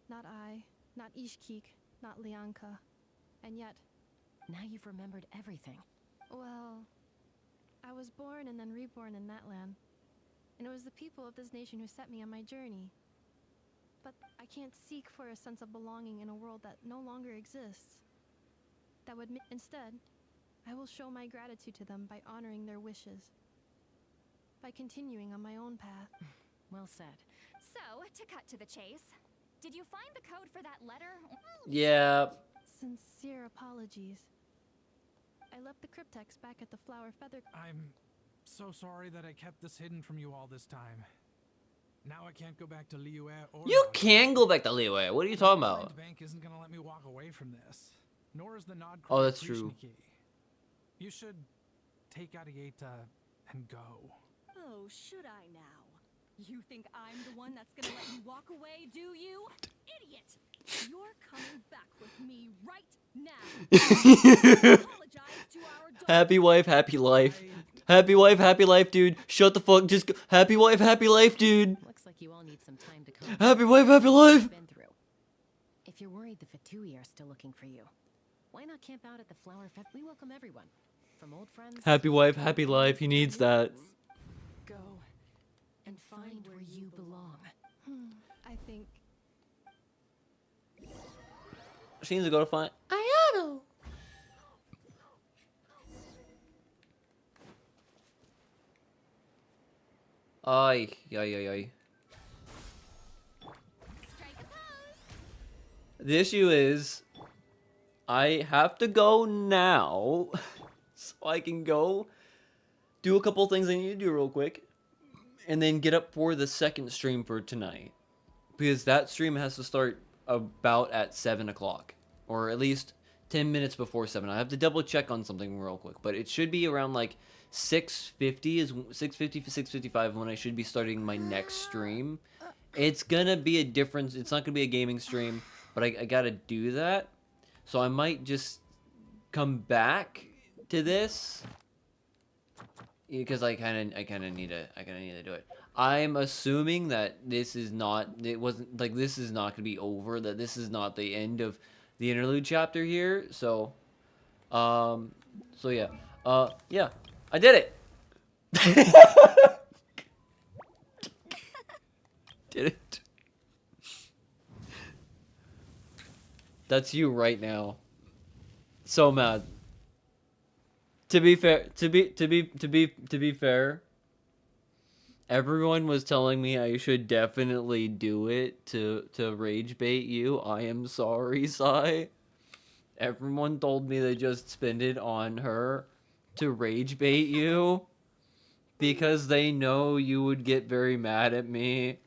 Not I, not Ishkik, not Lianka. And yet... Now you've remembered everything. Well... I was born and then reborn in that land. And it was the people of this nation who set me on my journey. But I can't seek for a sense of belonging in a world that no longer exists. That would... Instead, I will show my gratitude to them by honoring their wishes. By continuing on my own path. Well said. So, to cut to the chase, did you find the code for that letter? Yeah. Sincere apologies. I left the cryptex back at the Flower Feather. I'm so sorry that I kept this hidden from you all this time. Now I can't go back to Liyue or You can go back to Liyue. What are you talking Mind about? Bank isn't gonna let me walk away from this. Nor is the Nod Oh, that's true. Key. You should take Arieta and go. Oh, should I now? You think I'm the one that's gonna let you walk away, do you? Idiot! You're coming back with me right now. Apologize to our daughter. Happy wife, happy life. Happy wife, happy life, dude. Shut the fuck. Just go. Happy wife, happy life, dude. Looks like you all need some time to come. Happy wife, happy life. Been through. If you're worried the Fatui are still looking for you, why not camp out at the Flower Fest? We welcome everyone, from old friends. Happy wife, happy life. He needs that. Go and find where you belong. I think She needs to go to find Ayato. Ay, ay, ay, ay. The issue is, I have to go now, so I can go do a couple things I need to do real quick, and then get up for the second stream for tonight, because that stream has to start about at 7 o'clock, or at least 10 minutes before 7. I have to double check on something real quick, but it should be around like 6:50 is 6:50 to 6:55 when I should be starting my next stream. It's gonna be a difference. It's not gonna be a gaming stream, but I gotta do that. So I might just come back to this because I kind of need to do it. I'm assuming that this is not. It wasn't like this is not gonna be over. That this is not the end of the interlude chapter here. So, yeah, yeah. I did it! Did it. That's you right now. So mad. To be fair, to be fair, everyone was telling me I should definitely do it to rage bait you. I am sorry, Sai. Everyone told me to just spend it on her to rage bait you because they know you would get very mad at me,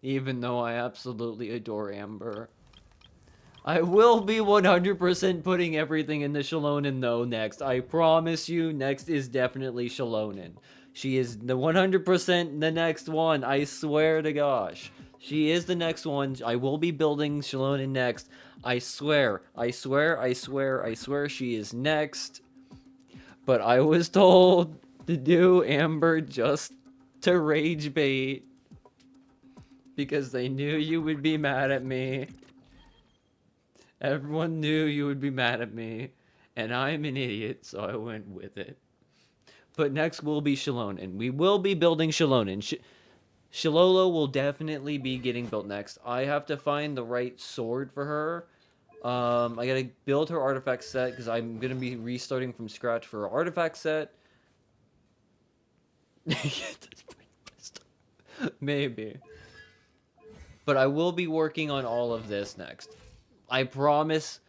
even though I absolutely adore Amber. I will be 100% putting everything in the Shalonen though next. I promise you, next is definitely Shalonen. She is the 100% the next one. I swear to gosh. She is the next one. I will be building Shalonen next. I swear. I swear. I swear. I swear she is next. But I was told to do Amber just to rage bait because they knew you would be mad at me. Everyone knew you would be mad at me, and I'm an idiot, so I went with it. But next will be Shalonen. We will be building Shalonen. Shilolo will definitely be getting built next. I have to find the right sword for her. I gotta build her artifact set because I'm gonna be restarting from scratch for her artifact set. Maybe. But I will be working on all of this next. I promise.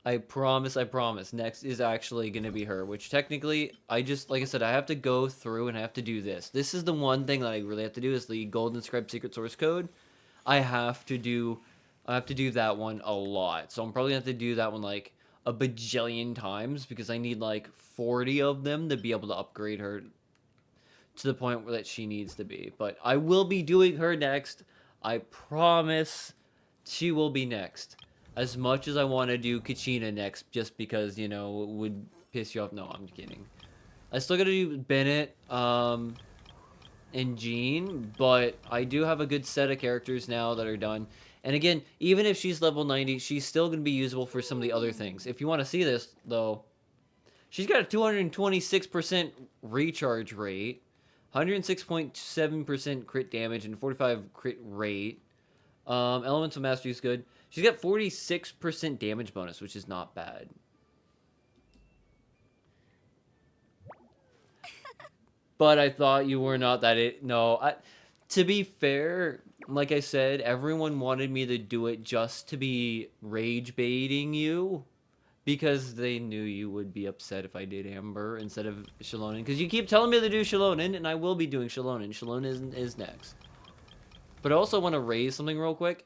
I promise. I promise. Next is actually gonna be her, which technically I just, like I said, I have to go through and I have to do this. This is the one thing that I really have to do is the Golden Scribe Secret Source Code. I have to do that one a lot. So I'm probably gonna have to do that one like a bajillion times because I need like 40 of them to be able to upgrade her to the point where that she needs to be. But I will be doing her next. I promise she will be next. As much as I want to do Kachina next just because, you know, it would piss you off. No, I'm kidding. I still gotta do Bennett, and Jean, but I do have a good set of characters now that are done. And again, even if she's level 90, she's still going to be usable for some of the other things. If you want to see this, though, she's got a 226% recharge rate, 106.7% crit damage, and 45 crit rate. Elemental Mastery is good. She's got 46% damage bonus, which is not bad. But I thought you were not that it. No, to be fair, like I said, everyone wanted me to do it just to be rage baiting you Because they knew you would be upset if I did Amber instead of Shalonen. Because you keep telling me to do Shalonen, and I will be doing Shalonen. Shalonen is next. But I also want to raise something real quick.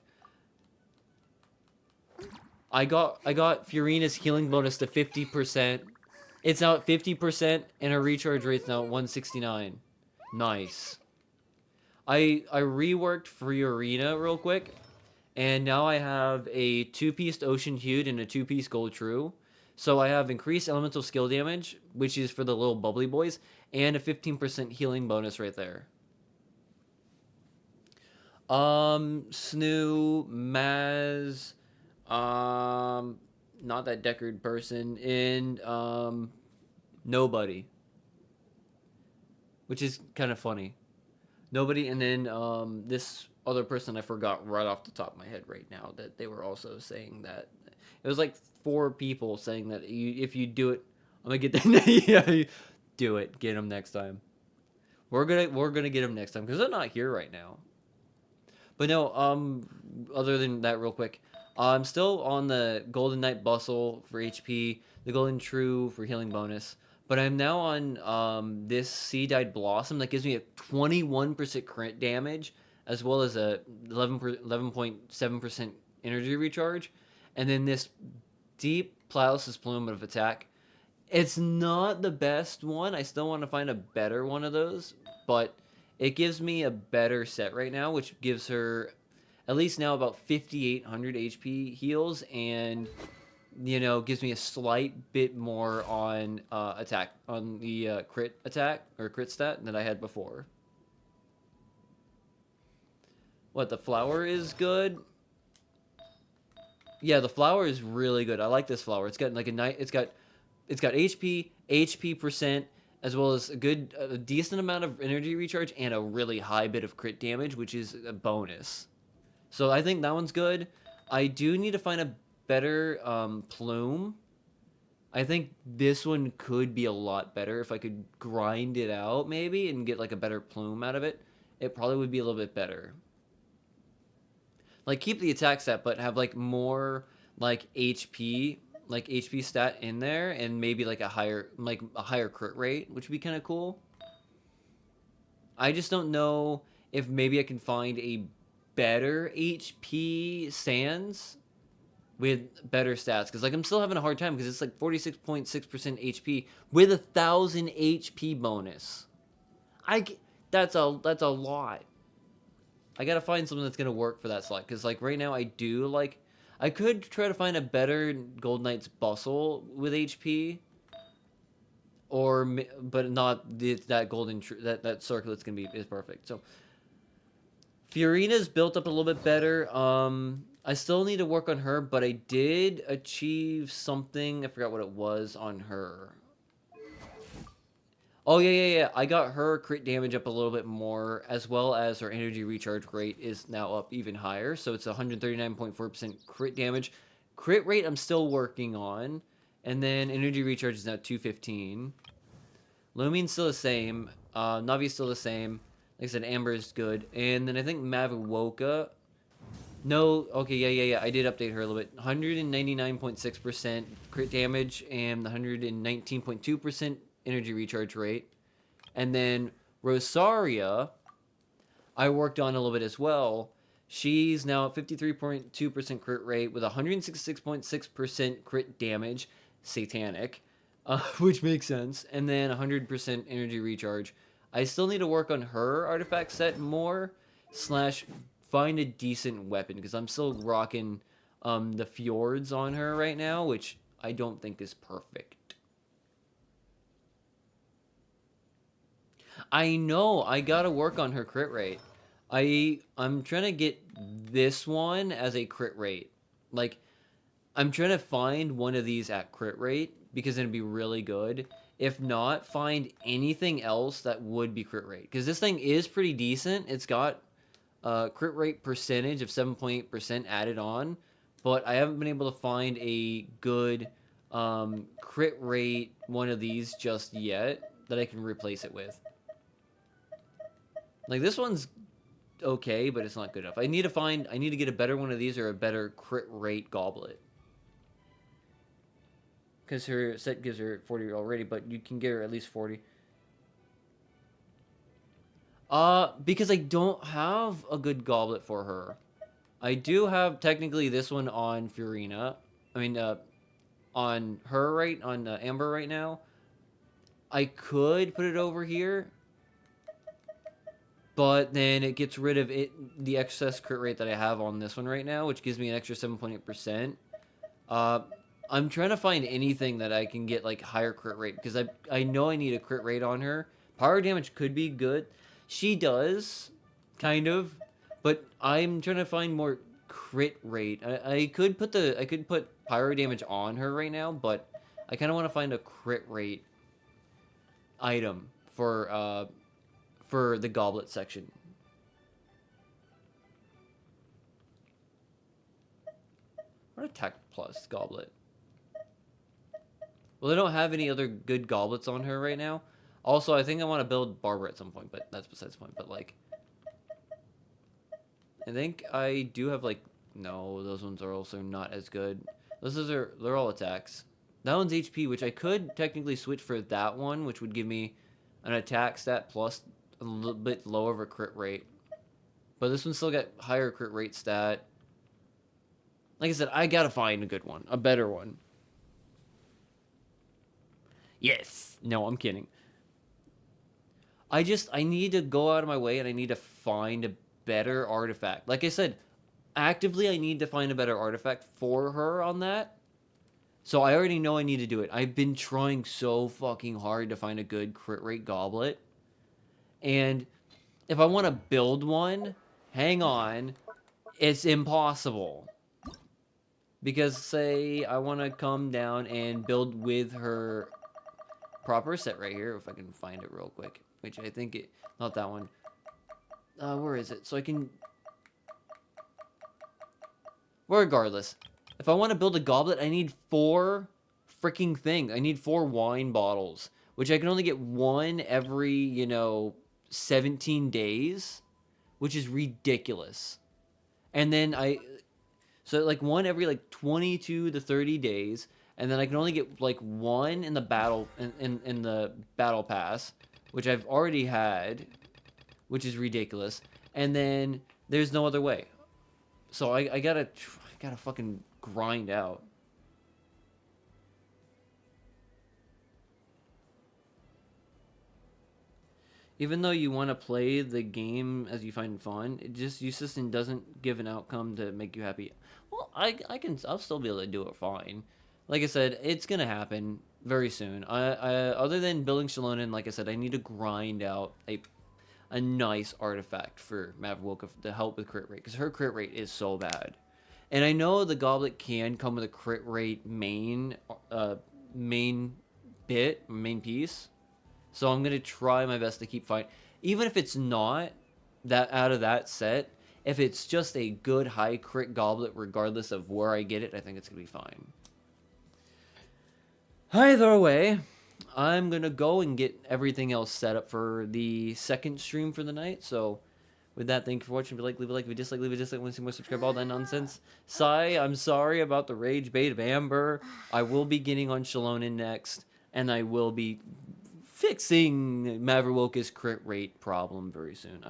I got Fiorina's healing bonus to 50%. It's now at 50%, and her recharge rate's now at 169. Nice. I reworked Fiorina real quick. And now I have a 2-piece Ocean Hued and a 2-piece Gold True. So I have increased elemental skill damage, which is for the little bubbly boys, and a 15% healing bonus right there. Snoo, Maz, not that Deckard person, and, nobody. Which is kind of funny. Nobody, and then, this other person I forgot right off the top of my head right now that they were also saying that it was like 4 people saying that if you do it, I'm gonna get that. Yeah, do it. Get them next time. We're gonna get them next time because they're not here right now. But no, other than that, real quick, I'm still on the Golden Knight Bustle for HP, the Golden True for healing bonus. But I'm now on this Sea-Dyed Blossom that gives me a 21% crit damage, as well as a 11.7% energy recharge. And then this Deep Paralysis Plume of Attack. It's not the best one. I still want to find a better one of those. But it gives me a better set right now, which gives her at least now about 5,800 HP heals. And, you know, gives me a slight bit more on attack, on the crit attack, or crit stat that I had before. What, the flower is good? Yeah, the flower is really good. I like this flower. It's got like it's got HP percent, as well as a decent amount of energy recharge and a really high bit of crit damage, which is a bonus. So I think that one's good. I do need to find a better plume. I think this one could be a lot better if I could grind it out maybe and get like a better plume out of it. It probably would be a little bit better. Like, keep the attack stat, but have, like, more, like, HP stat in there, and maybe, like, a higher crit rate, which would be kind of cool. I just don't know if maybe I can find a better HP Sans with better stats, because, like, I'm still having a hard time, because it's, like, 46.6% HP with 1,000 HP bonus. That's a lot. I gotta find something that's gonna work for that slot, because like right now I could try to find a better Gold Knight's Bustle with HP, but not that golden that circlet's gonna be is perfect. So Fiorina's built up a little bit better. I still need to work on her, but I did achieve something. I forgot what it was on her. Oh, yeah. I got her crit damage up a little bit more, as well as her energy recharge rate is now up even higher. So it's 139.4% crit damage. Crit rate I'm still working on. And then energy recharge is now 215. Lumine's still the same. Navi's still the same. Like I said, Amber is good. And then I think Mavuoka. No, okay, yeah. I did update her a little bit. 199.6% crit damage and 119.2% energy recharge rate. And then Rosaria, I worked on a little bit as well. She's now at 53.2% crit rate with 166.6% crit damage, satanic, which makes sense. And then 100% energy recharge. I still need to work on her artifact set more, / find a decent weapon, because I'm still rocking the Fjords on her right now, which I don't think is perfect. I know, I gotta work on her crit rate. I'm trying to get this one as a crit rate. Like, I'm trying to find one of these at crit rate, because it'd be really good. If not, find anything else that would be crit rate. Because this thing is pretty decent. It's got a crit rate percentage of 7.8% added on. But I haven't been able to find a good crit rate one of these just yet that I can replace it with. Like, this one's okay, but it's not good enough. I need to get a better one of these or a better crit rate goblet. because her set gives her 40 already, but you can get her at least 40. Because I don't have a good goblet for her. I do have technically this one on Furina. I mean, on her on Amber right now. I could put it over here, but then it gets rid of the excess crit rate that I have on this one right now, which gives me an extra 7.8%. I'm trying to find anything that I can get like higher crit rate, because I know I need a crit rate on her. Power damage could be good. She does, kind of, but I'm trying to find more crit rate. I could put pyro damage on her right now, but I kind of want to find a crit rate item for the goblet section. What attack plus goblet? Well, they don't have any other good goblets on her right now. Also, I think I want to build Barbara at some point, but that's besides the point. But like, I think I do have like, no, those ones are also not as good. They're all attacks. That one's HP, which I could technically switch for that one, which would give me an attack stat plus a little bit lower of a crit rate. But this one still got higher crit rate stat. Like I said, I gotta find a good one, a better one. Yes. No, I'm kidding. I need to go out of my way and I need to find a better artifact. Like I said, actively I need to find a better artifact for her on that. So I already know I need to do it. I've been trying so fucking hard to find a good crit rate goblet. And if I want to build one, hang on, it's impossible. Because say I want to come down and build with her proper set right here, if I can find it real quick. Which I think not that one. Where is it? So I can... Regardless, if I want to build a goblet, I need 4 freaking things. I need 4 wine bottles, which I can only get one every, 17 days, which is ridiculous. And then so like one every like 22 to 30 days, and then I can only get like one in the battle in the battle pass, which I've already had, which is ridiculous. And then there's no other way. So I gotta fucking grind out. Even though you want to play the game as you find fun, it just useless and doesn't give an outcome to make you happy. Well, I'll still be able to do it fine. Like I said, it's gonna happen very soon. Other than building Shalonen, like I said, I need to grind out a nice artifact for Maverick to help with crit rate, because her crit rate is so bad. And I know the goblet can come with a crit rate main piece. So I'm gonna try my best to keep fighting. Even if it's not that out of that set, if it's just a good high crit goblet, regardless of where I get it, I think it's gonna be fine. Either way, I'm gonna go and get everything else set up for the second stream for the night. So with that, thank you for watching. If you like, leave a like. If you dislike, leave a dislike. Want to see more, subscribe, all that nonsense. Sai, I'm sorry about the rage bait of Amber. I will be getting on Shalonen next, and I will be fixing Maveriwoka's crit rate problem very soon.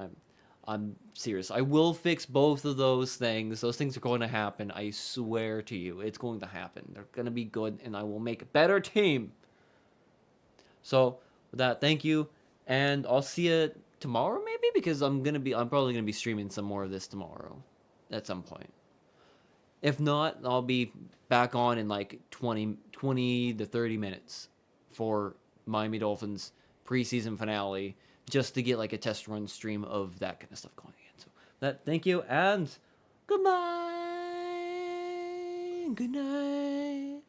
I'm serious. I will fix both of those things. Those things are going to happen. I swear to you, it's going to happen. They're going to be good, and I will make a better team. So with that, thank you, and I'll see you tomorrow maybe, because I'm probably gonna be streaming some more of this tomorrow at some point. If not, I'll be back on in like 20 to 30 minutes for Miami Dolphins preseason finale, just to get like a test run stream of that kind of stuff going in. So that, thank you, and goodbye, good night.